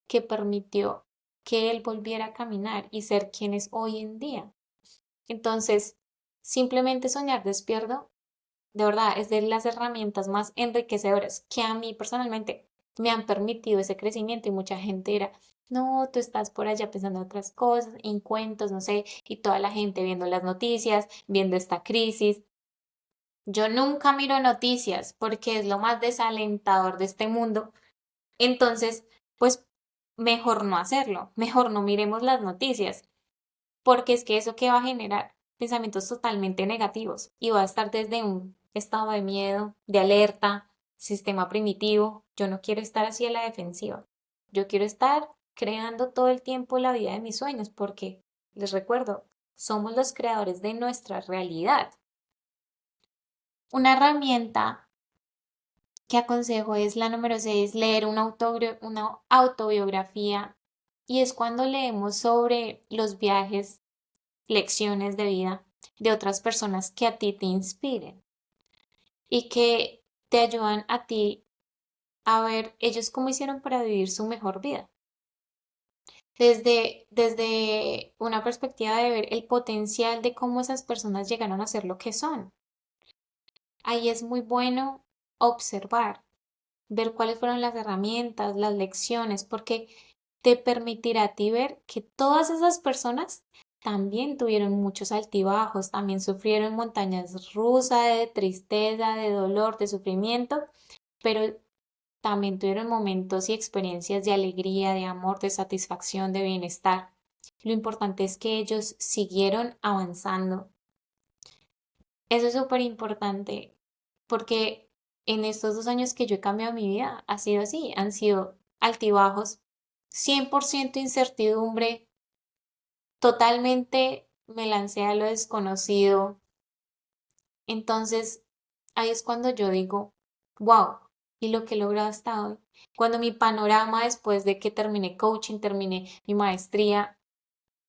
que permitió que él volviera a caminar y ser quien es hoy en día. Entonces, simplemente soñar despierto, de verdad, es de las herramientas más enriquecedoras que a mí personalmente me han permitido ese crecimiento y mucha gente era, no, tú estás por allá pensando en otras cosas, en cuentos, no sé, y toda la gente viendo las noticias, viendo esta crisis. Yo nunca miro noticias porque es lo más desalentador de este mundo. Entonces, pues mejor no hacerlo, mejor no miremos las noticias, porque es que eso que va a generar pensamientos totalmente negativos y va a estar desde un estado de miedo, de alerta, sistema primitivo. Yo no quiero estar así a la defensiva. Yo quiero estar creando todo el tiempo la vida de mis sueños, porque les recuerdo, somos los creadores de nuestra realidad. Una herramienta que aconsejo es la número 6, leer una autobiografía. Y es cuando leemos sobre los viajes, lecciones de vida de otras personas que a ti te inspiren y que te ayudan a ti a ver ellos cómo hicieron para vivir su mejor vida. Desde una perspectiva de ver el potencial de cómo esas personas llegaron a ser lo que son. Ahí es muy bueno observar, ver cuáles fueron las herramientas, las lecciones, porque te permitirá a ti ver que todas esas personas también tuvieron muchos altibajos, también sufrieron montañas rusas de tristeza, de dolor, de sufrimiento, pero también tuvieron momentos y experiencias de alegría, de amor, de satisfacción, de bienestar. Lo importante es que ellos siguieron avanzando. Eso es súper importante porque en estos 2 años que yo he cambiado mi vida ha sido así, han sido altibajos, 100% incertidumbre, totalmente me lancé a lo desconocido. Entonces, ahí es cuando yo digo, wow, y lo que he logrado hasta hoy. Cuando mi panorama después de que terminé coaching, terminé mi maestría,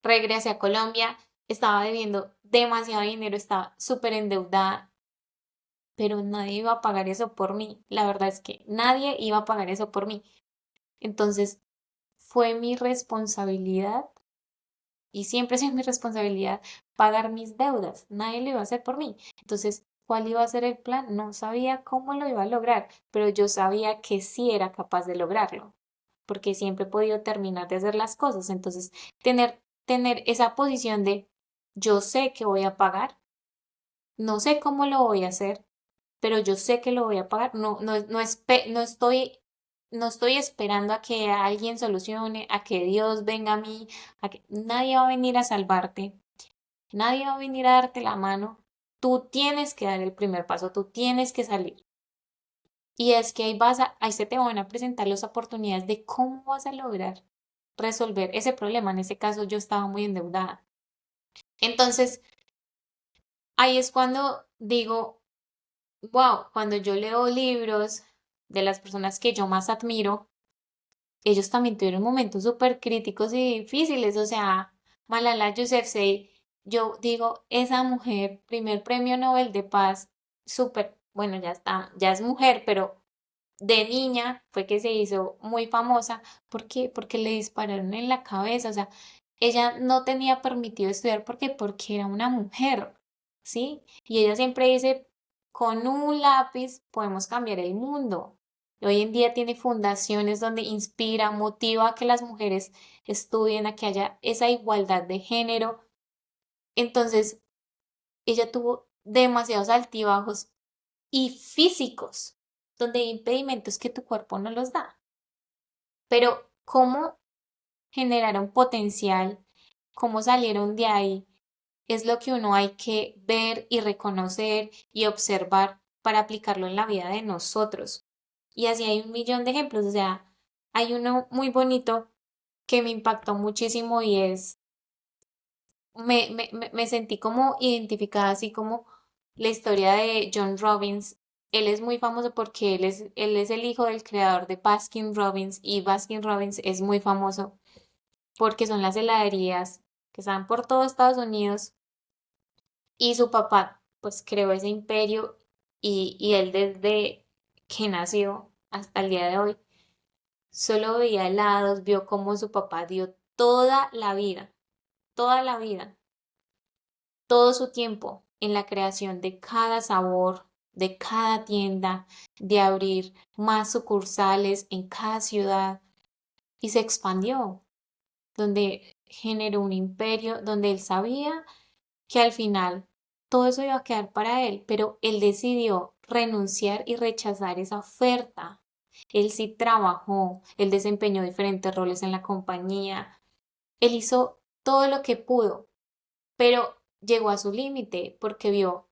regresé a Colombia, estaba debiendo demasiado dinero, estaba súper endeudada, pero nadie iba a pagar eso por mí. La verdad es que nadie iba a pagar eso por mí. Entonces, fue mi responsabilidad y siempre ha sido mi responsabilidad pagar mis deudas. Nadie lo iba a hacer por mí. Entonces, ¿cuál iba a ser el plan? No sabía cómo lo iba a lograr, pero yo sabía que sí era capaz de lograrlo, porque siempre he podido terminar de hacer las cosas. Entonces, tener esa posición de yo sé que voy a pagar, no sé cómo lo voy a hacer, pero yo sé que lo voy a pagar. No estoy esperando a que alguien solucione, a que Dios venga a mí, a que nadie va a venir a salvarte, nadie va a venir a darte la mano. Tú tienes que dar el primer paso, tú tienes que salir. Y es que ahí se te van a presentar las oportunidades de cómo vas a lograr resolver ese problema. En ese caso, yo estaba muy endeudada. Entonces, ahí es cuando digo, wow, cuando yo leo libros de las personas que yo más admiro, ellos también tuvieron momentos súper críticos y difíciles. O sea, Malala Yousafzai, yo digo, esa mujer, primer premio Nobel de Paz, súper, bueno, ya está, ya es mujer, pero de niña fue que se hizo muy famosa. ¿Por qué? Porque le dispararon en la cabeza. O sea, ella no tenía permitido estudiar porque era una mujer, ¿sí? Y ella siempre dice, con un lápiz podemos cambiar el mundo. Y hoy en día tiene fundaciones donde inspira, motiva a que las mujeres estudien, a que haya esa igualdad de género. Entonces, ella tuvo demasiados altibajos y físicos, donde hay impedimentos que tu cuerpo no los da. Pero cómo generaron potencial, cómo salieron de ahí, es lo que uno hay que ver y reconocer y observar para aplicarlo en la vida de nosotros. Y así hay un millón de ejemplos. O sea, hay uno muy bonito que me impactó muchísimo y me sentí como identificada, así como la historia de John Robbins. Él es muy famoso porque él es el hijo del creador de Baskin Robbins y Baskin Robbins es muy famoso porque son las heladerías que están por todo Estados Unidos y su papá pues creó ese imperio y él desde que nació hasta el día de hoy solo veía helados, vio cómo su papá dio toda la vida todo su tiempo en la creación de cada sabor, de cada tienda, de abrir más sucursales en cada ciudad y se expandió, donde generó un imperio, donde él sabía que al final todo eso iba a quedar para él, pero él decidió renunciar y rechazar esa oferta. Él sí trabajó, él desempeñó diferentes roles en la compañía, él hizo todo lo que pudo, pero llegó a su límite porque vio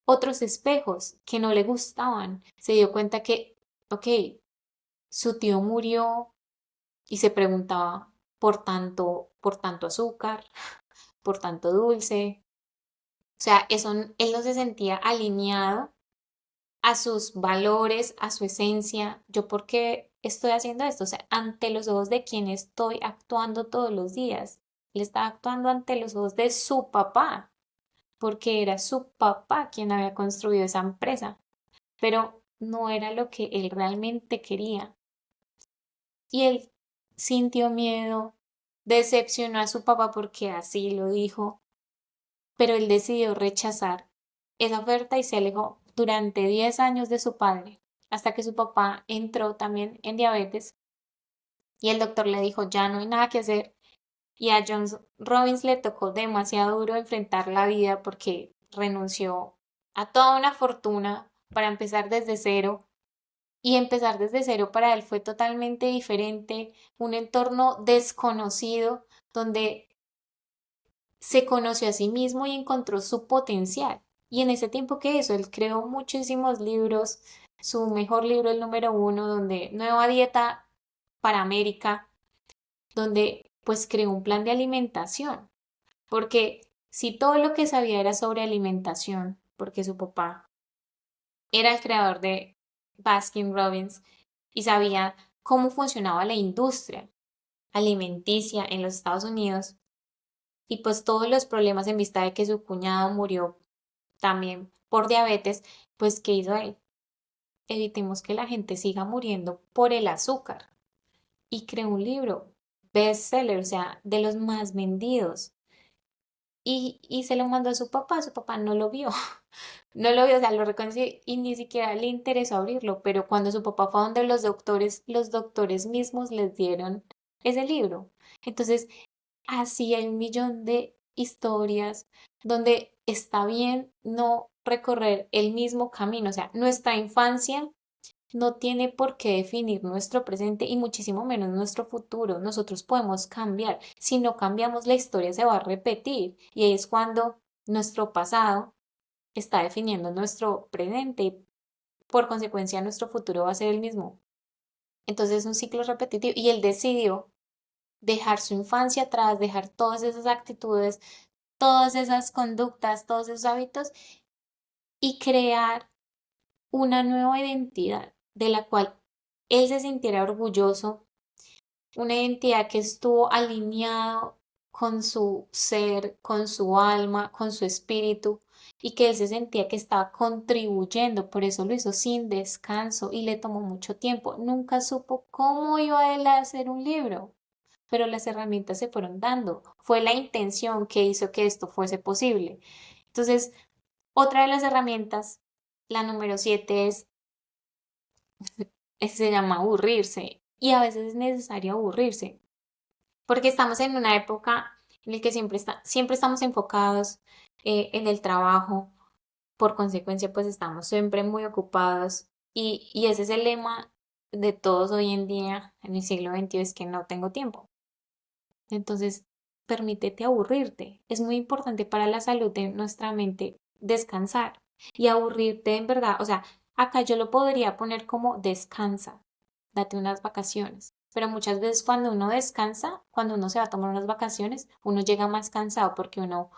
otros espejos que no le gustaban. Se dio cuenta que, ok, su tío murió y se preguntaba por tanto azúcar, por tanto dulce. O sea, él no se sentía alineado a sus valores, a su esencia. ¿Yo por qué estoy haciendo esto? O sea, ante los ojos de quien estoy actuando todos los días. Él estaba actuando ante los ojos de su papá. porque era su papá quien había construido esa empresa, pero no era lo que él realmente quería. Y él sintió miedo, decepcionó a su papá porque así lo dijo, pero él decidió rechazar esa oferta y se alejó durante 10 años de su padre, hasta que su papá entró también en diabetes y el doctor le dijo, ya no hay nada que hacer. Y a John Robbins le tocó demasiado duro enfrentar la vida porque renunció a toda una fortuna para empezar desde cero. Y empezar desde cero para él fue totalmente diferente, un entorno desconocido donde se conoció a sí mismo y encontró su potencial. Y en ese tiempo que eso, él creó muchísimos libros, su mejor libro, el número uno, donde Nueva Dieta para América, donde pues creó un plan de alimentación, porque si todo lo que sabía era sobre alimentación, porque su papá era el creador de Baskin Robbins y sabía cómo funcionaba la industria alimenticia en los Estados Unidos y pues todos los problemas en vista de que su cuñado murió también por diabetes, pues ¿qué hizo él? Evitemos que la gente siga muriendo por el azúcar y creó un libro bestseller, o sea, de los más vendidos. Y se lo mandó a su papá no lo vio, no lo vio, o sea, lo reconoció y ni siquiera le interesó abrirlo, pero cuando su papá fue a donde los doctores mismos les dieron ese libro. Entonces, así hay un millón de historias donde está bien no recorrer el mismo camino, o sea, nuestra infancia no tiene por qué definir nuestro presente y muchísimo menos nuestro futuro. Nosotros podemos cambiar. Si no cambiamos, la historia se va a repetir y ahí es cuando nuestro pasado está definiendo nuestro presente y por consecuencia nuestro futuro va a ser el mismo. Entonces es un ciclo repetitivo y él decidió dejar su infancia atrás, dejar todas esas actitudes, todas esas conductas, todos esos hábitos y crear una nueva identidad de la cual él se sintiera orgulloso, una identidad que estuvo alineado con su ser, con su alma, con su espíritu y que él se sentía que estaba contribuyendo, por eso lo hizo sin descanso y le tomó mucho tiempo. Nunca supo cómo iba él a hacer un libro, pero las herramientas se fueron dando. Fue la intención que hizo que esto fuese posible. Entonces, otra de las herramientas, la número 7 se llama aburrirse y a veces es necesario aburrirse porque estamos en una época en la que siempre estamos enfocados en el trabajo, por consecuencia pues estamos siempre muy ocupados y ese es el lema de todos hoy en día en el siglo XXI es que no tengo tiempo. Entonces, permítete aburrirte. Es muy importante para la salud de nuestra mente descansar y aburrirte en verdad. O sea, acá yo lo podría poner como descansa, date unas vacaciones. Pero muchas veces cuando uno descansa, cuando uno se va a tomar unas vacaciones, uno llega más cansado porque uno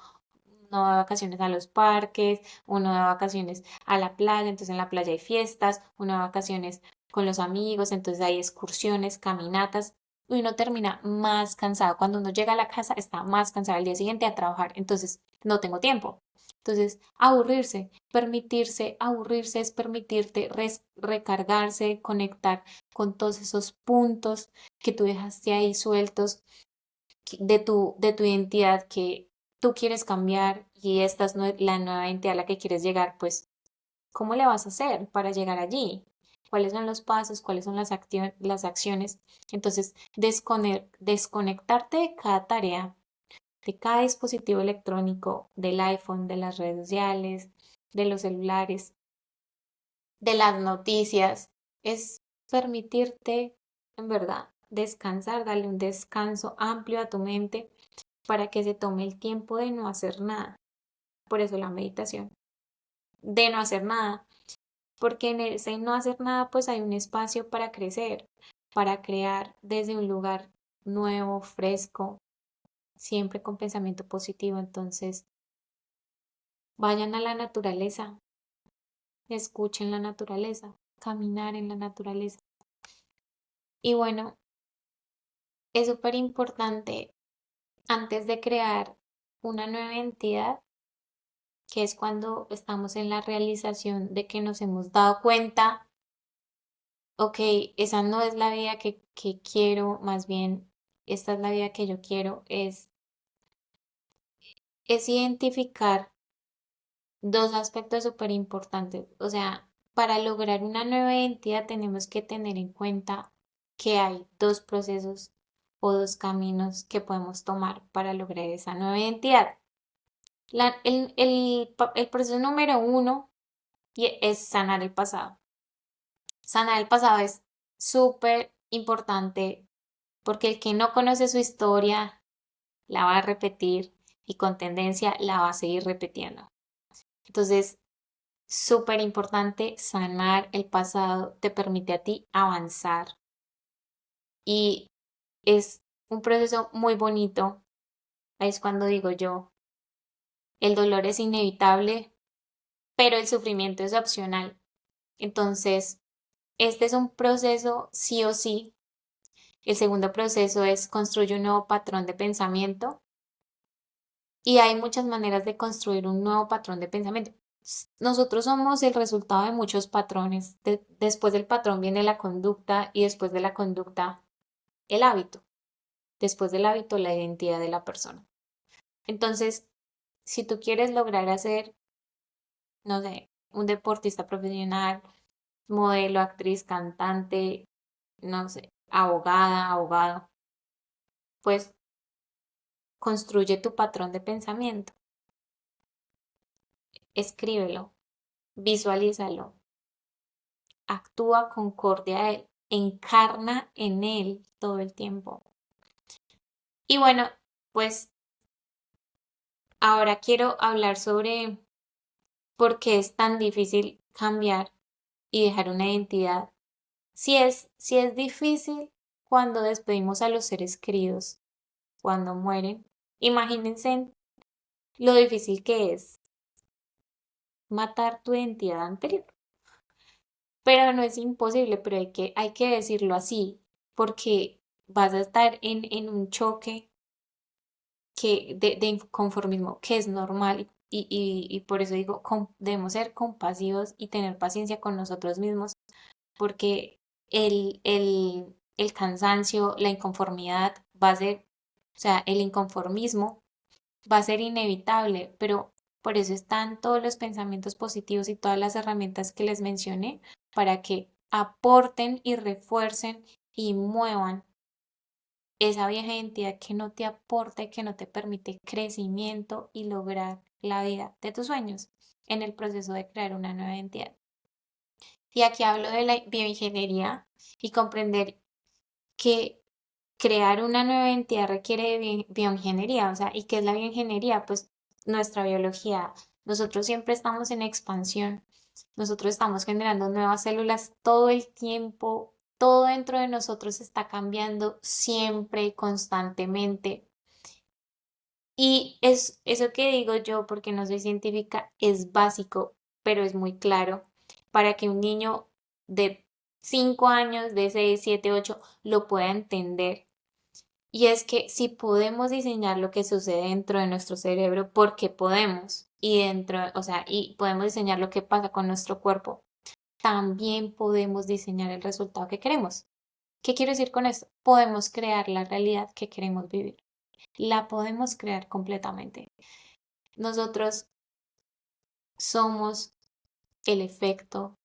va de vacaciones a los parques, uno va de vacaciones a la playa, entonces en la playa hay fiestas, uno va de vacaciones con los amigos, entonces hay excursiones, caminatas, y uno termina más cansado. Cuando uno llega a la casa está más cansado al día siguiente a trabajar, entonces no tengo tiempo. Entonces, aburrirse, permitirse, aburrirse es permitirte recargarse, conectar con todos esos puntos que tú dejaste ahí sueltos de tu identidad que tú quieres cambiar y esta es la nueva identidad a la que quieres llegar, pues, ¿cómo le vas a hacer para llegar allí? ¿Cuáles son los pasos? ¿Cuáles son las acciones? Entonces, desconectarte de cada tarea, de cada dispositivo electrónico, del iPhone, de las redes sociales, de los celulares, de las noticias, es permitirte, en verdad, descansar, darle un descanso amplio a tu mente para que se tome el tiempo de no hacer nada. Por eso la meditación, de no hacer nada, porque en ese no hacer nada pues hay un espacio para crecer, para crear desde un lugar nuevo, fresco, siempre con pensamiento positivo. Entonces, vayan a la naturaleza, escuchen la naturaleza, caminar en la naturaleza. Y bueno, es súper importante antes de crear una nueva entidad, que es cuando estamos en la realización de que nos hemos dado cuenta, ok, esa no es la vida que quiero, más bien, esta es la vida que yo quiero, es identificar dos aspectos súper importantes. O sea, para lograr una nueva identidad tenemos que tener en cuenta que hay dos procesos o dos caminos que podemos tomar para lograr esa nueva identidad. El proceso número uno es sanar el pasado. Sanar el pasado es súper importante porque el que no conoce su historia la va a repetir y con tendencia la va a seguir repitiendo. Entonces, súper importante, sanar el pasado te permite a ti avanzar y es un proceso muy bonito. Ahí es cuando digo yo, el dolor es inevitable, pero el sufrimiento es opcional. Entonces, este es un proceso sí o sí. El segundo proceso es construir un nuevo patrón de pensamiento y hay muchas maneras de construir un nuevo patrón de pensamiento. Nosotros somos el resultado de muchos patrones. Después del patrón viene la conducta y después de la conducta el hábito. Después del hábito la identidad de la persona. Entonces, si tú quieres lograr hacer, no sé, un deportista profesional, modelo, actriz, cantante, no sé, abogada, abogado, pues construye tu patrón de pensamiento, escríbelo, visualízalo, actúa concorde a él, encarna en él todo el tiempo. Y bueno, pues ahora quiero hablar sobre por qué es tan difícil cambiar y dejar una identidad. Si es difícil cuando despedimos a los seres queridos, cuando mueren, imagínense lo difícil que es matar tu identidad anterior. Pero no es imposible, pero hay que decirlo así, porque vas a estar en un choque de inconformismo, que es normal, y por eso digo, debemos ser compasivos y tener paciencia con nosotros mismos, porque el cansancio, la inconformidad va a ser, o sea, el inconformismo va a ser inevitable, pero por eso están todos los pensamientos positivos y todas las herramientas que les mencioné para que aporten y refuercen y muevan esa vieja identidad que no te aporta y que no te permite crecimiento y lograr la vida de tus sueños en el proceso de crear una nueva identidad. Y aquí hablo de la bioingeniería y comprender que crear una nueva identidad requiere de bioingeniería, o sea, ¿y qué es la bioingeniería? Pues nuestra biología. Nosotros siempre estamos en expansión, nosotros estamos generando nuevas células todo el tiempo, todo dentro de nosotros está cambiando siempre, constantemente. Y es eso que digo yo, porque no soy científica, es básico, pero es muy claro para que un niño de 5 años, de 6, 7, 8 lo pueda entender. Y es que si podemos diseñar lo que sucede dentro de nuestro cerebro, porque podemos, y dentro, o sea, y podemos diseñar lo que pasa con nuestro cuerpo, también podemos diseñar el resultado que queremos. ¿Qué quiero decir con esto? Podemos crear la realidad que queremos vivir. La podemos crear completamente. Nosotros somos el efecto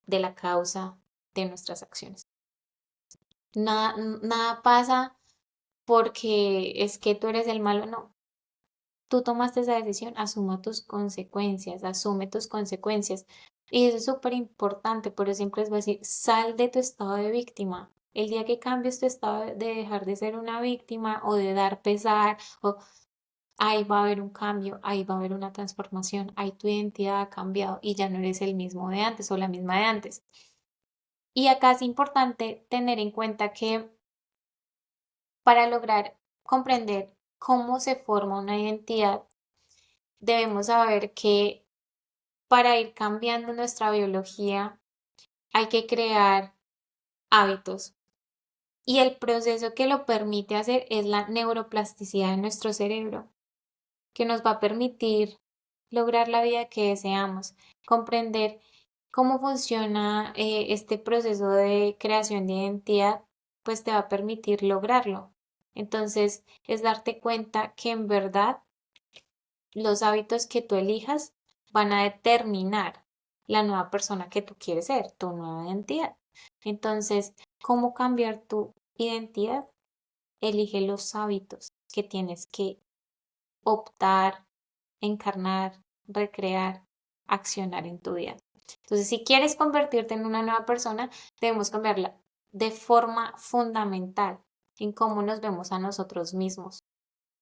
de la causa de nuestras acciones. Nada, nada pasa porque es que tú eres el malo, no. Tú tomaste esa decisión, asuma tus consecuencias, asume tus consecuencias. Y eso es súper importante, por eso siempre les voy a decir, sal de tu estado de víctima. El día que cambies tu estado de dejar de ser una víctima o de dar pesar, ahí va a haber un cambio, ahí va a haber una transformación, ahí tu identidad ha cambiado y ya no eres el mismo de antes o la misma de antes. Y acá es importante tener en cuenta que para lograr comprender cómo se forma una identidad, debemos saber que para ir cambiando nuestra biología hay que crear hábitos y el proceso que lo permite hacer es la neuroplasticidad de nuestro cerebro, que nos va a permitir lograr la vida que deseamos, comprender cómo funciona este proceso de creación de identidad, pues te va a permitir lograrlo. Entonces, es darte cuenta que en verdad los hábitos que tú elijas van a determinar la nueva persona que tú quieres ser, tu nueva identidad. Entonces, ¿cómo cambiar tu identidad? Elige los hábitos que tienes que optar, encarnar, recrear, accionar en tu vida. Entonces, si quieres convertirte en una nueva persona, debemos cambiarla de forma fundamental en cómo nos vemos a nosotros mismos.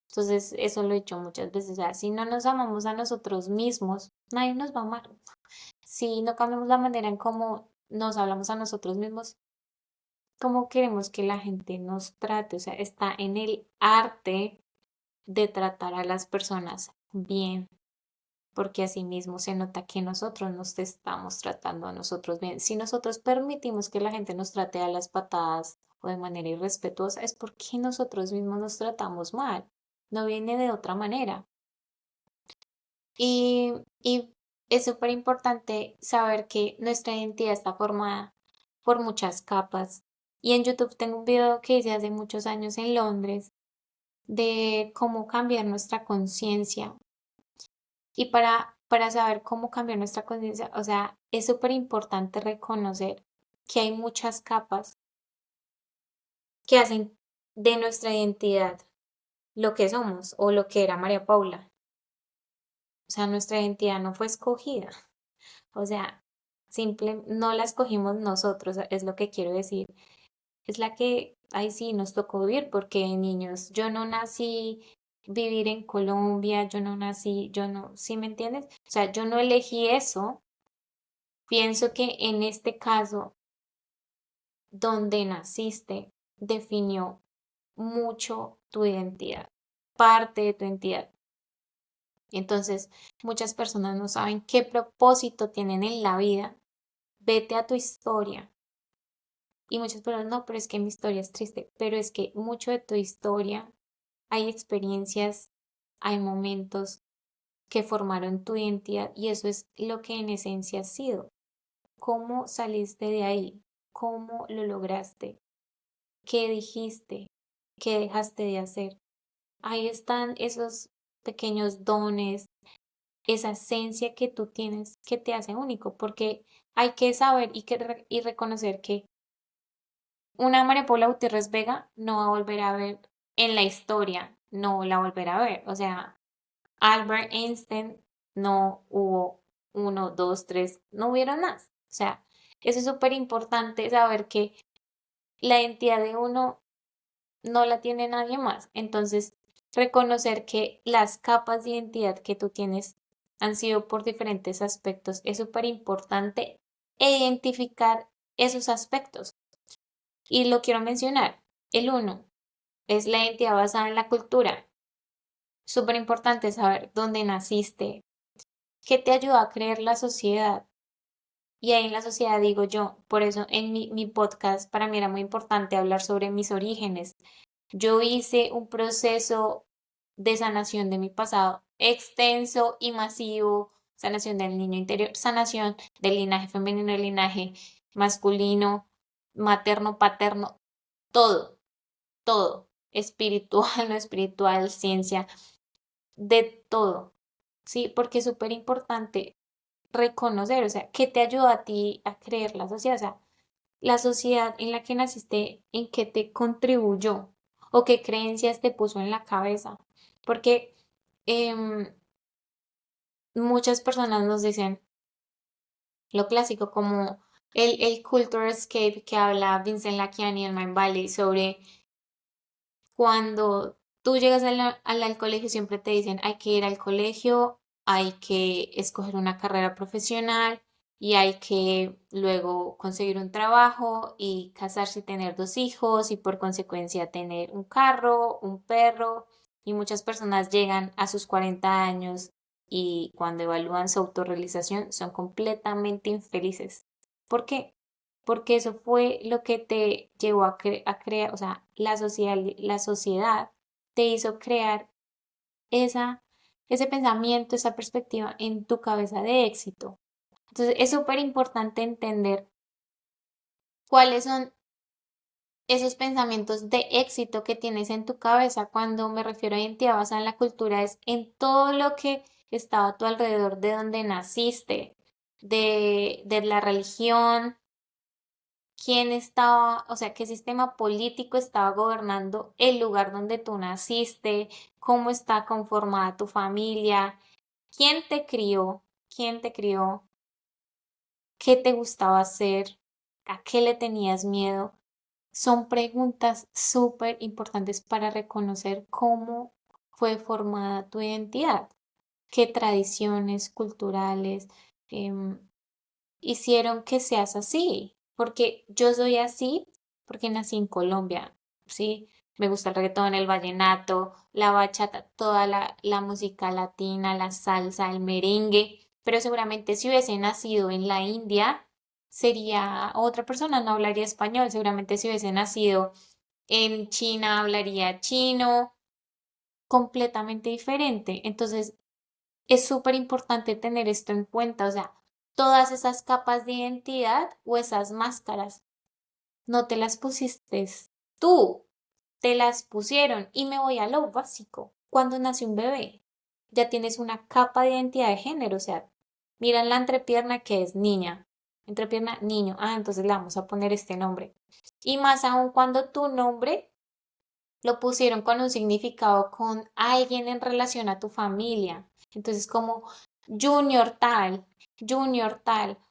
Entonces, eso lo he dicho muchas veces. O sea, si no nos amamos a nosotros mismos, nadie nos va a amar. Si no cambiamos la manera en cómo nos hablamos a nosotros mismos, ¿cómo queremos que la gente nos trate? O sea, está en el arte de tratar a las personas bien, porque así mismo se nota que nosotros nos estamos tratando a nosotros bien. Si nosotros permitimos que la gente nos trate a las patadas o de manera irrespetuosa, es porque nosotros mismos nos tratamos mal. No viene de otra manera. Y es súper importante saber que nuestra identidad está formada por muchas capas. Y en YouTube tengo un video que hice hace muchos años en Londres de cómo cambiar nuestra conciencia. Y para saber cómo cambiar nuestra conciencia, o sea, es súper importante reconocer que hay muchas capas que hacen de nuestra identidad lo que somos o lo que era María Paula. O sea, nuestra identidad no fue escogida. O sea, no la escogimos nosotros, es lo que quiero decir. Es la que, ahí sí, nos tocó vivir, porque niños, yo no nací vivir en Colombia, yo no nací, yo no, ¿sí me entiendes? O sea, yo no elegí eso. Pienso que en este caso, donde naciste, definió mucho tu identidad, parte de tu identidad. Entonces, muchas personas no saben qué propósito tienen en la vida. Vete a tu historia. Y muchas personas, no, pero es que mi historia es triste, pero es que mucho de tu historia, hay experiencias, hay momentos que formaron tu identidad y eso es lo que en esencia has sido. ¿Cómo saliste de ahí? ¿Cómo lo lograste? ¿Qué dijiste? ¿Qué dejaste de hacer? Ahí están esos pequeños dones, esa esencia que tú tienes que te hace único, porque hay que saber y reconocer que una María Paula Gutiérrez Vega no va a volver a ver en la historia, no la volverá a ver. O sea, Albert Einstein no hubo uno, dos, tres, no hubieron más. O sea, eso es súper importante saber que la identidad de uno no la tiene nadie más. Entonces, reconocer que las capas de identidad que tú tienes han sido por diferentes aspectos es súper importante e identificar esos aspectos. Y lo quiero mencionar. El uno es la identidad basada en la cultura. Súper importante saber dónde naciste, qué te ayudó a creer la sociedad. Y ahí en la sociedad digo yo, por eso en mi podcast para mí era muy importante hablar sobre mis orígenes. Yo hice un proceso de sanación de mi pasado extenso y masivo, sanación del niño interior, sanación del linaje femenino, del linaje masculino, materno, paterno, todo, todo, espiritual, no espiritual, ciencia, de todo, ¿sí? Porque es súper importante reconocer, o sea, ¿qué te ayudó a ti a creer la sociedad? O sea, la sociedad en la que naciste, ¿en qué te contribuyó? ¿O qué creencias te puso en la cabeza? Porque em, muchas personas nos dicen lo clásico, como el Culture Escape que habla Vincent Lakiani en Mind Valley sobre cuando tú llegas al colegio, siempre te dicen hay que ir al colegio, hay que escoger una carrera profesional y hay que luego conseguir un trabajo y casarse y tener dos hijos y por consecuencia tener un carro, un perro y muchas personas llegan a sus 40 años y cuando evalúan su autorrealización son completamente infelices. ¿Por qué? Porque eso fue lo que te llevó a crear, o sea, la sociedad te hizo crear esa, ese pensamiento, esa perspectiva en tu cabeza de éxito. Entonces, es súper importante entender cuáles son esos pensamientos de éxito que tienes en tu cabeza. Cuando me refiero a identidad basada en la cultura, es en todo lo que estaba a tu alrededor, de donde naciste, de la religión, quién estaba, o sea, qué sistema político estaba gobernando el lugar donde tú naciste, cómo está conformada tu familia, quién te crió, qué te gustaba hacer, a qué le tenías miedo. Son preguntas súper importantes para reconocer cómo fue formada tu identidad, qué tradiciones culturales em, hicieron que seas así, porque yo soy así porque nací en Colombia, ¿sí? Me gusta el reggaetón, el vallenato, la bachata, toda la música latina, la salsa, el merengue, pero seguramente si hubiese nacido en la India, sería otra persona, no hablaría español, seguramente si hubiese nacido en China, hablaría chino, completamente diferente. Entonces, es súper importante tener esto en cuenta, o sea, todas esas capas de identidad o esas máscaras, no te las pusiste tú, te las pusieron. Y me voy a lo básico. Cuando nace un bebé, ya tienes una capa de identidad de género, o sea, mira en la entrepierna que es niña, entrepierna niño, entonces le vamos a poner este nombre. Y más aún cuando tu nombre lo pusieron con un significado con alguien en relación a tu familia. Entonces, como Junior tal,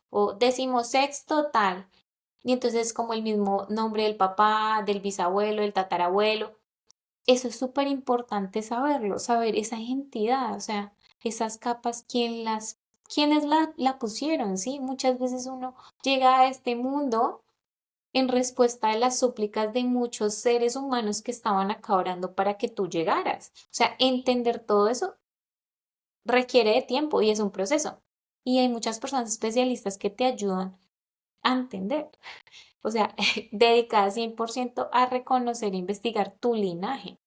o decimosexto tal. Y entonces, como el mismo nombre del papá, del bisabuelo, del tatarabuelo. Eso es súper importante saberlo, saber esa identidad, o sea, esas capas, quiénes la pusieron, ¿sí? Muchas veces uno llega a este mundo en respuesta a las súplicas de muchos seres humanos que estaban acá orando para que tú llegaras. O sea, entender todo eso requiere de tiempo y es un proceso. Y hay muchas personas especialistas que te ayudan a entender. O sea, dedicadas 100% a reconocer e investigar tu linaje.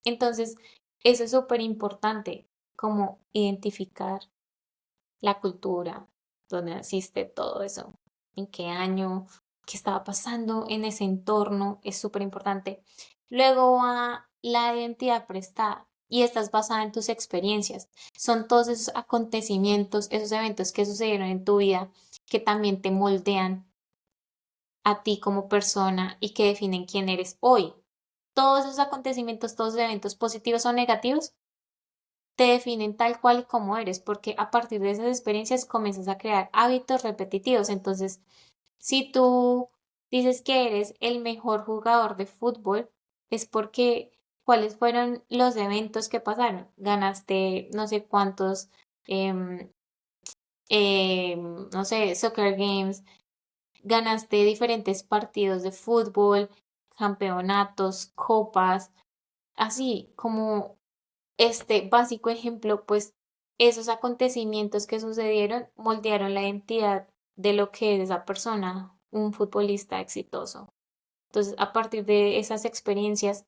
Entonces, eso es súper importante, como identificar la cultura, dónde naciste, todo eso, en qué año, qué estaba pasando en ese entorno, es súper importante. Luego va la identidad prestada y esta es basada en tus experiencias. Son todos esos acontecimientos, esos eventos que sucedieron en tu vida que también te moldean a ti como persona y que definen quién eres hoy. Todos esos acontecimientos, todos esos eventos positivos o negativos te definen tal cual y como eres, porque a partir de esas experiencias comienzas a crear hábitos repetitivos. Entonces, si tú dices que eres el mejor jugador de fútbol, es porque cuáles fueron los eventos que pasaron. Ganaste no sé cuántos, em, no sé, soccer games, ganaste diferentes partidos de fútbol, campeonatos, copas, así como este básico ejemplo, pues esos acontecimientos que sucedieron moldearon la identidad de lo que es esa persona, un futbolista exitoso. Entonces, a partir de esas experiencias,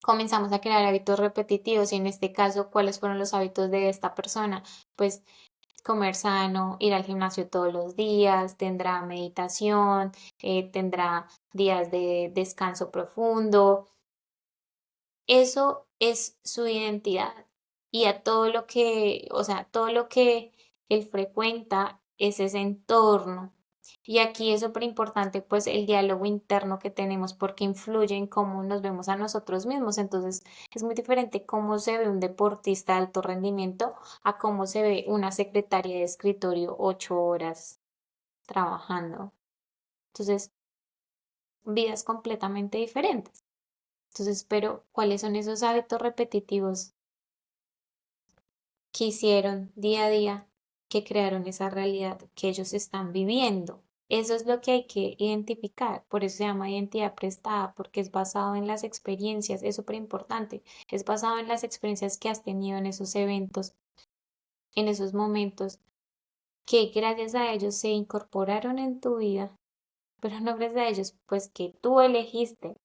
comenzamos a crear hábitos repetitivos y en este caso, ¿cuáles fueron los hábitos de esta persona? Pues comer sano, ir al gimnasio todos los días, tendrá meditación, tendrá días de descanso profundo, eso es su identidad y a todo lo que, o sea, todo lo que él frecuenta es ese entorno. Y aquí es súper importante pues el diálogo interno que tenemos porque influye en cómo nos vemos a nosotros mismos. Entonces es muy diferente cómo se ve un deportista de alto rendimiento a cómo se ve una secretaria de escritorio 8 horas trabajando. Entonces, vidas completamente diferentes. Entonces, pero ¿cuáles son esos hábitos repetitivos que hicieron día a día, que crearon esa realidad que ellos están viviendo? Eso es lo que hay que identificar, por eso se llama identidad prestada, porque es basado en las experiencias, es súper importante, es basado en las experiencias que has tenido en esos eventos, en esos momentos, que gracias a ellos se incorporaron en tu vida, pero no gracias a ellos, pues que tú elegiste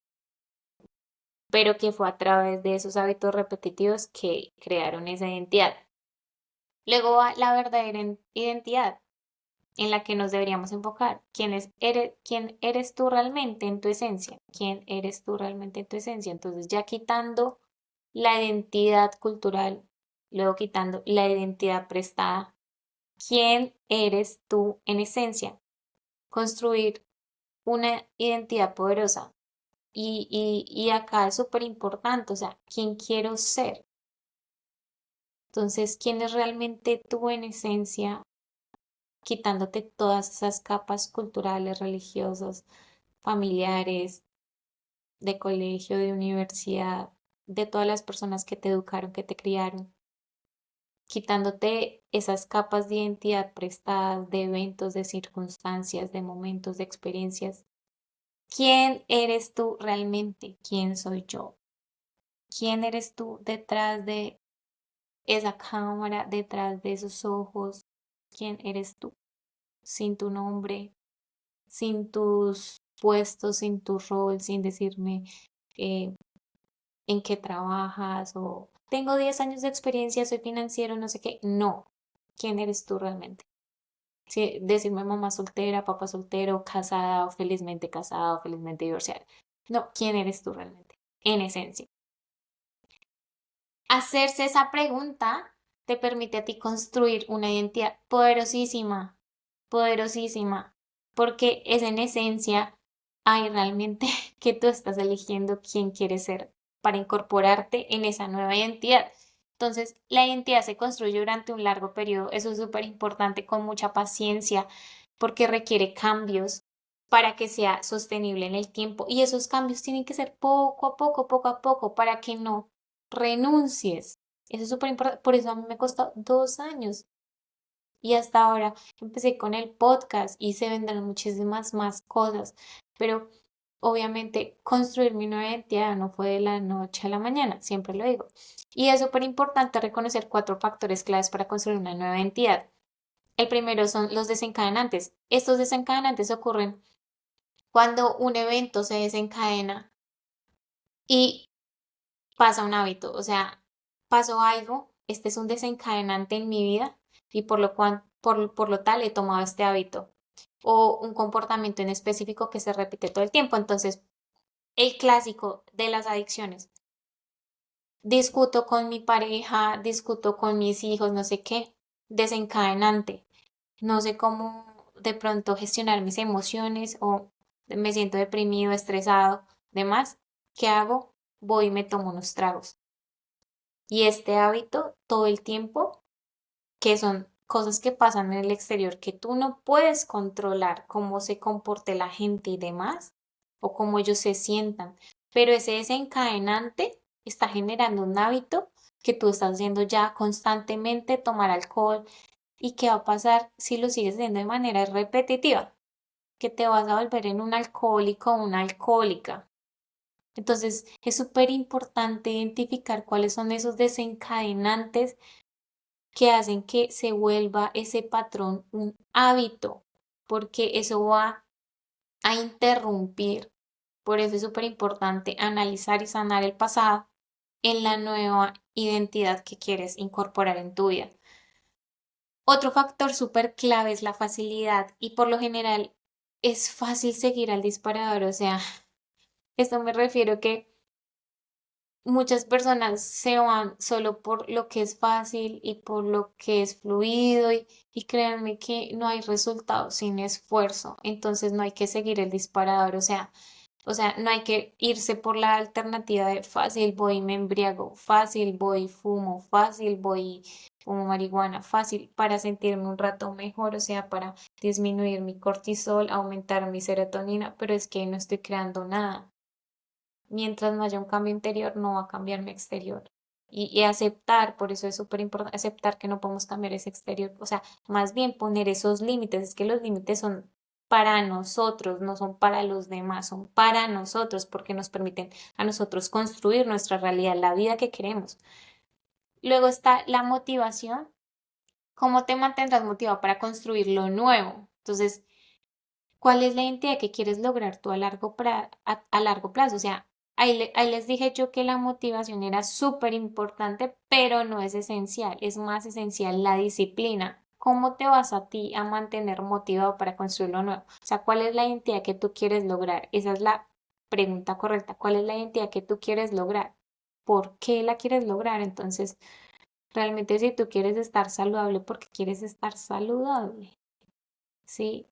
pero que fue a través de esos hábitos repetitivos que crearon esa identidad. Luego va la verdadera identidad en la que nos deberíamos enfocar. ¿Quién eres tú realmente en tu esencia? ¿Quién eres tú realmente en tu esencia? Entonces, ya quitando la identidad cultural, luego quitando la identidad prestada, ¿quién eres tú en esencia? Construir una identidad poderosa. Y acá es súper importante, o sea, ¿quién quiero ser? Entonces, ¿quién es realmente tú en esencia? Quitándote todas esas capas culturales, religiosas, familiares, de colegio, de universidad, de todas las personas que te educaron, que te criaron, quitándote esas capas de identidad prestadas, de eventos, de circunstancias, de momentos, de experiencias. ¿Quién eres tú realmente? ¿Quién soy yo? ¿Quién eres tú detrás de esa cámara, detrás de esos ojos? ¿Quién eres tú? Sin tu nombre, sin tus puestos, sin tu rol, sin decirme eh, en qué trabajas o tengo 10 años de experiencia, soy financiero, no sé qué. No, ¿quién eres tú realmente? Sí, decirme mamá soltera, papá soltero, casada o felizmente divorciada. No, ¿quién eres tú realmente? En esencia. Hacerse esa pregunta te permite a ti construir una identidad poderosísima, poderosísima, porque es en esencia hay realmente que tú estás eligiendo quién quieres ser para incorporarte en esa nueva identidad. Entonces, la identidad se construye durante un largo periodo, eso es súper importante, con mucha paciencia, porque requiere cambios para que sea sostenible en el tiempo y esos cambios tienen que ser poco a poco, para que no renuncies. Eso es súper importante. Por eso a mí me costó 2 años. Y hasta ahora empecé con el podcast y se vendrán muchísimas más cosas. Pero obviamente construir mi nueva identidad no fue de la noche a la mañana, siempre lo digo. Y es súper importante reconocer 4 factores claves para construir una nueva identidad. El primero son los desencadenantes. Estos desencadenantes ocurren cuando un evento se desencadena y pasa un hábito, o sea, pasó algo, este es un desencadenante en mi vida y por lo tal he tomado este hábito o un comportamiento en específico que se repite todo el tiempo. Entonces, el clásico de las adicciones. Discuto con mi pareja, discuto con mis hijos, no sé qué, desencadenante. No sé cómo de pronto gestionar mis emociones o me siento deprimido, estresado, demás. ¿Qué hago? Voy y me tomo unos tragos. Y este hábito todo el tiempo, que son cosas que pasan en el exterior que tú no puedes controlar, cómo se comporte la gente y demás, o cómo ellos se sientan, pero ese desencadenante está generando un hábito que tú estás haciendo ya constantemente, tomar alcohol. ¿Y qué va a pasar si lo sigues haciendo de manera repetitiva? Que te vas a volver en un alcohólico o una alcohólica. Entonces, es súper importante identificar cuáles son esos desencadenantes que hacen que se vuelva ese patrón un hábito, porque eso va a interrumpir. Por eso es súper importante analizar y sanar el pasado en la nueva identidad que quieres incorporar en tu vida. Otro factor súper clave es la facilidad y por lo general es fácil seguir al disparador, o sea, esto me refiero que muchas personas se van solo por lo que es fácil y por lo que es fluido y créanme que no hay resultado sin esfuerzo, entonces no hay que seguir el disparador, o sea, no hay que irse por la alternativa de fácil voy y me embriago, fácil voy y fumo, fácil voy y fumo marihuana, fácil para sentirme un rato mejor, o sea, para disminuir mi cortisol, aumentar mi serotonina, pero es que no estoy creando nada. Mientras no haya un cambio interior, no va a cambiar mi exterior. Y aceptar, por eso es súper importante, aceptar que no podemos cambiar ese exterior. O sea, más bien poner esos límites. Es que los límites son para nosotros, no son para los demás, son para nosotros porque nos permiten a nosotros construir nuestra realidad, la vida que queremos. Luego está la motivación. ¿Cómo te mantendrás motivado para construir lo nuevo? Entonces, ¿cuál es la identidad que quieres lograr tú a largo plazo? O sea, Ahí les dije yo que la motivación era súper importante, pero no es esencial. Es más esencial la disciplina. ¿Cómo te vas a ti a mantener motivado para construir lo nuevo? O sea, ¿cuál es la identidad que tú quieres lograr? Esa es la pregunta correcta. ¿Cuál es la identidad que tú quieres lograr? ¿Por qué la quieres lograr? Entonces, realmente si tú quieres estar saludable, porque quieres estar saludable, ¿sí?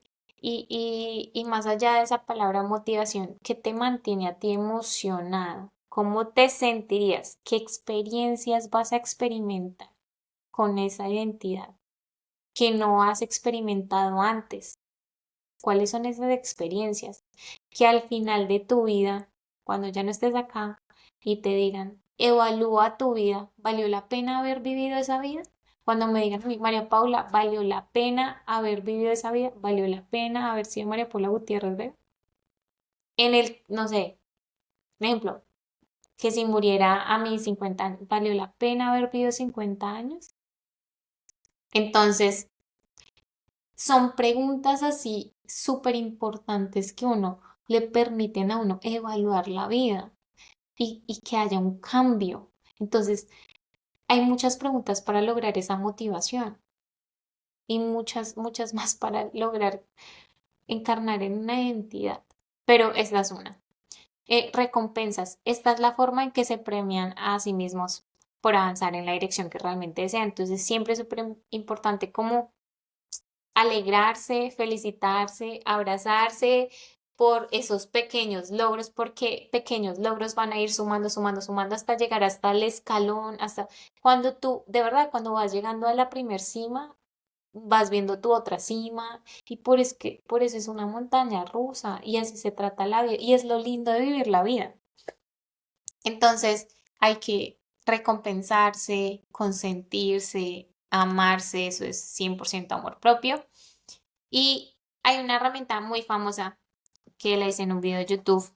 Y más allá de esa palabra motivación, ¿qué te mantiene a ti emocionado? ¿Cómo te sentirías? ¿Qué experiencias vas a experimentar con esa identidad que no has experimentado antes? ¿Cuáles son esas experiencias que al final de tu vida, cuando ya no estés acá y te digan, evalúa tu vida, ¿valió la pena haber vivido esa vida? Cuando me digan, "Uy, María Paula, ¿valió la pena haber vivido esa vida? ¿Valió la pena haber sido María Paula Gutiérrez Vega?" En el, no sé, un ejemplo, que si muriera a mis 50 años, ¿valió la pena haber vivido 50 años? Entonces, son preguntas así súper importantes que uno le permiten a uno evaluar la vida y que haya un cambio. Entonces, hay muchas preguntas para lograr esa motivación y muchas, muchas más para lograr encarnar en una identidad. Pero esta es una. Recompensas. Esta es la forma en que se premian a sí mismos por avanzar en la dirección que realmente desean. Entonces, siempre es súper importante como alegrarse, felicitarse, abrazarse por esos pequeños logros, porque pequeños logros van a ir sumando, sumando, sumando hasta llegar hasta el escalón, hasta cuando tú, de verdad, cuando vas llegando a la primer cima, vas viendo tu otra cima y por eso es una montaña rusa y así se trata la vida y es lo lindo de vivir la vida. Entonces, hay que recompensarse, consentirse, amarse, eso es 100% amor propio. Y hay una herramienta muy famosa que la hice en un video de YouTube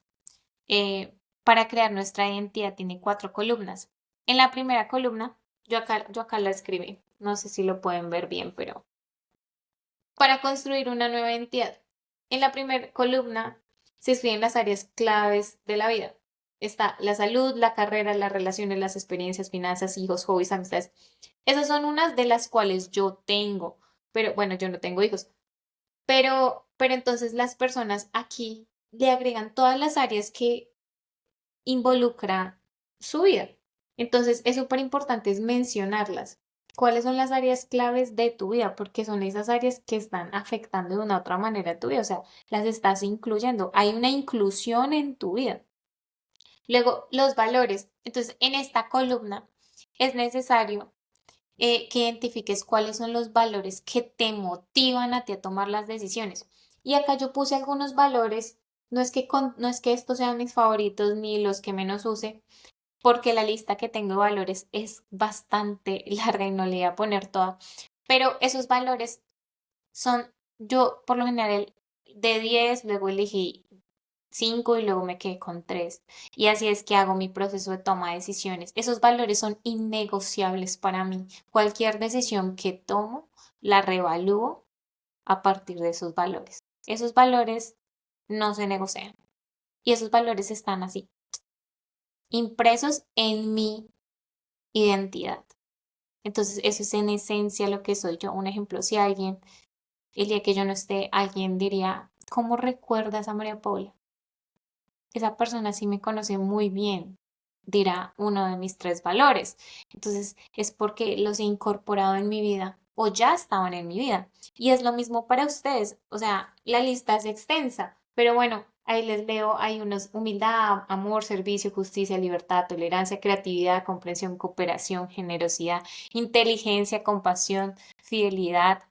para crear nuestra identidad. Tiene 4 columnas. En la primera columna, yo acá la escribí. No sé si lo pueden ver bien, pero para construir una nueva identidad. En la primera columna se escriben las áreas claves de la vida. Está la salud, la carrera, las relaciones, las experiencias, finanzas, hijos, hobbies, amistades. Esas son unas de las cuales yo tengo, pero bueno, yo no tengo hijos. Pero entonces las personas aquí le agregan todas las áreas que involucra su vida. Entonces es súper importante es mencionarlas. ¿Cuáles son las áreas claves de tu vida? Porque son esas áreas que están afectando de una u otra manera tu vida. O sea, las estás incluyendo. Hay una inclusión en tu vida. Luego, los valores. Entonces, en esta columna es necesario que identifiques cuáles son los valores que te motivan a ti a tomar las decisiones. Y acá yo puse algunos valores, no es que estos sean mis favoritos ni los que menos use, porque la lista que tengo de valores es bastante larga y no le voy a poner toda, pero esos valores son, yo por lo general de 10 luego elegí 5 y luego me quedé con 3. Y así es que hago mi proceso de toma de decisiones. Esos valores son innegociables para mí. Cualquier decisión que tomo, la revalúo a partir de esos valores. Esos valores no se negocian. Y esos valores están así, impresos en mi identidad. Entonces, eso es en esencia lo que soy yo. Un ejemplo, si alguien, el día que yo no esté, alguien diría, ¿cómo recuerdas a María Paula? Esa persona sí me conoce muy bien, dirá uno de mis 3 valores. Entonces es porque los he incorporado en mi vida o ya estaban en mi vida. Y es lo mismo para ustedes. O sea, la lista es extensa, pero bueno, ahí les leo, hay unos humildad, amor, servicio, justicia, libertad, tolerancia, creatividad, comprensión, cooperación, generosidad, inteligencia, compasión, fidelidad.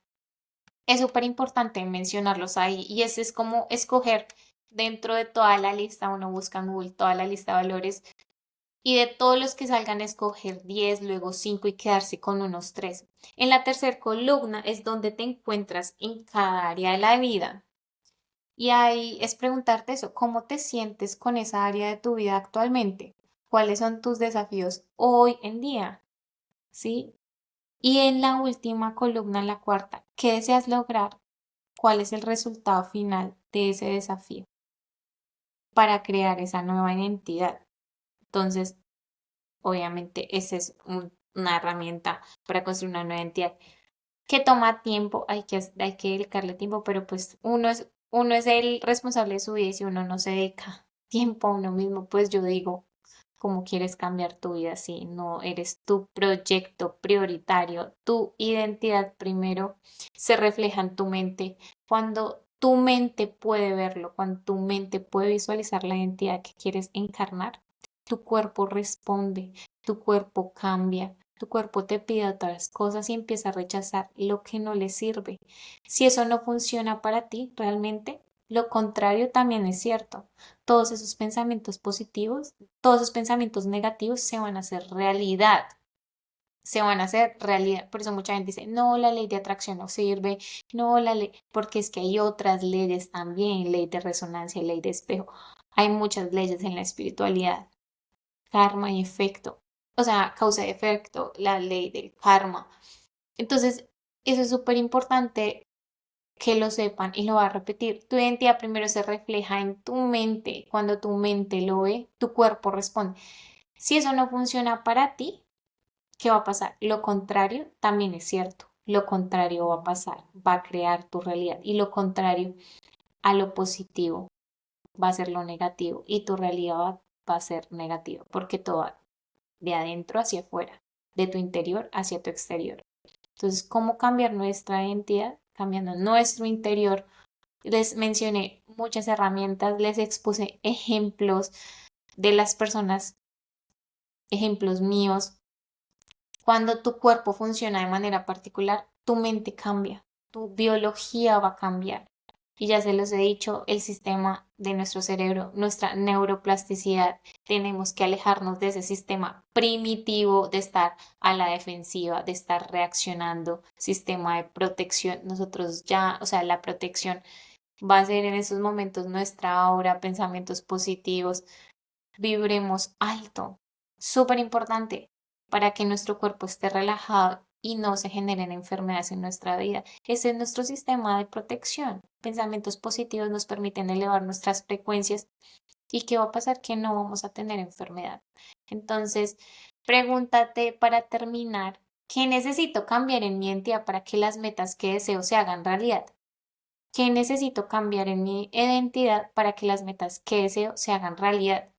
Es súper importante mencionarlos ahí y ese es como escoger dentro de toda la lista, uno busca en Google toda la lista de valores y de todos los que salgan escoger 10 luego 5 y quedarse con unos 3. En la tercera columna es donde te encuentras en cada área de la vida. Y ahí es preguntarte eso, ¿cómo te sientes con esa área de tu vida actualmente? ¿Cuáles son tus desafíos hoy en día? ¿Sí? Y en la última columna, en la cuarta, ¿qué deseas lograr? ¿Cuál es el resultado final de ese desafío para crear esa nueva identidad? Entonces, obviamente, esa es una herramienta para construir una nueva identidad que toma tiempo, hay que dedicarle tiempo, pero pues uno es el responsable de su vida y si uno no se dedica tiempo a uno mismo, pues yo digo, ¿cómo quieres cambiar tu vida si no eres tu proyecto prioritario? Tu identidad primero se refleja en tu mente. Cuando tu mente puede verlo, cuando tu mente puede visualizar la identidad que quieres encarnar, tu cuerpo responde, tu cuerpo cambia. Tu cuerpo te pide otras cosas y empieza a rechazar lo que no le sirve. Si eso no funciona para ti realmente, lo contrario también es cierto. Todos esos pensamientos positivos, todos esos pensamientos negativos se van a hacer realidad. Se van a hacer realidad. Por eso mucha gente dice, no, la ley de atracción no sirve, no, la ley, porque es que hay otras leyes también, ley de resonancia, ley de espejo. Hay muchas leyes en la espiritualidad, karma y efecto, o sea, causa y efecto, la ley del karma. Entonces, eso es súper importante que lo sepan y lo va a repetir. Tu identidad primero se refleja en tu mente. Cuando tu mente lo ve, tu cuerpo responde. Si eso no funciona para ti, ¿qué va a pasar? Lo contrario también es cierto. Lo contrario va a pasar, va a crear tu realidad y lo contrario a lo positivo va a ser lo negativo y tu realidad va a ser negativa porque todo va de adentro hacia afuera, de tu interior hacia tu exterior. Entonces, ¿cómo cambiar nuestra identidad? Cambiando nuestro interior. Les mencioné muchas herramientas, les expuse ejemplos de las personas, ejemplos míos. Cuando tu cuerpo funciona de manera particular, tu mente cambia, tu biología va a cambiar. Y ya se los he dicho, el sistema de nuestro cerebro, nuestra neuroplasticidad, tenemos que alejarnos de ese sistema primitivo de estar a la defensiva, de estar reaccionando, sistema de protección. Nosotros ya, o sea, la protección va a ser en esos momentos nuestra aura, pensamientos positivos, vibremos alto, súper importante para que nuestro cuerpo esté relajado y no se generen enfermedades en nuestra vida. Ese es nuestro sistema de protección. Pensamientos positivos nos permiten elevar nuestras frecuencias y ¿qué va a pasar? Que no vamos a tener enfermedad. Entonces, pregúntate para terminar, ¿qué necesito cambiar en mi identidad para que las metas que deseo se hagan realidad? ¿Qué necesito cambiar en mi identidad para que las metas que deseo se hagan realidad?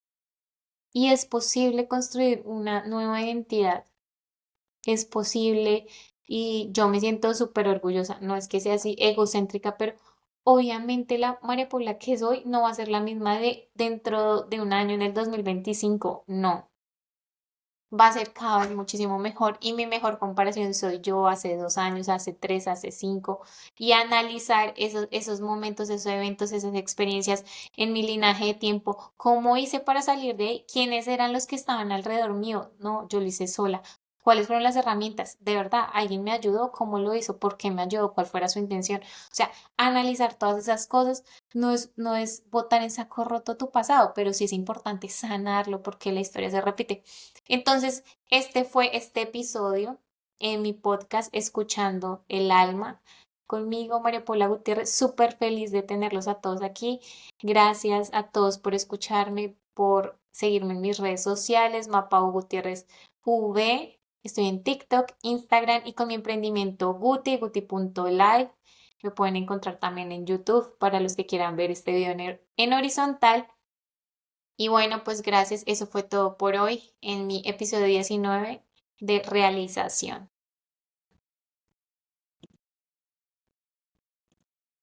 Y es posible construir una nueva identidad, es posible y yo me siento súper orgullosa, no es que sea así egocéntrica, pero obviamente la María Paula que soy no va a ser la misma de dentro de un año en el 2025, no, va a ser cada vez muchísimo mejor y mi mejor comparación soy yo hace 2 años, hace 3, hace 5 y analizar esos momentos, esos eventos, esas experiencias en mi linaje de tiempo, cómo hice para salir de ahí, quiénes eran los que estaban alrededor mío, no, yo lo hice sola. ¿Cuáles fueron las herramientas? De verdad, ¿alguien me ayudó? ¿Cómo lo hizo? ¿Por qué me ayudó? ¿Cuál fuera su intención? O sea, analizar todas esas cosas no es botar en saco roto tu pasado, pero sí es importante sanarlo porque la historia se repite. Entonces, este fue este episodio en mi podcast Escuchando el Alma. Conmigo, María Paula Gutiérrez, súper feliz de tenerlos a todos aquí. Gracias a todos por escucharme, por seguirme en mis redes sociales, Mapau Gutiérrez V. Estoy en TikTok, Instagram y con mi emprendimiento guti.live. Me pueden encontrar también en YouTube para los que quieran ver este video en horizontal. Y bueno, pues gracias. Eso fue todo por hoy en mi episodio 19 de realización.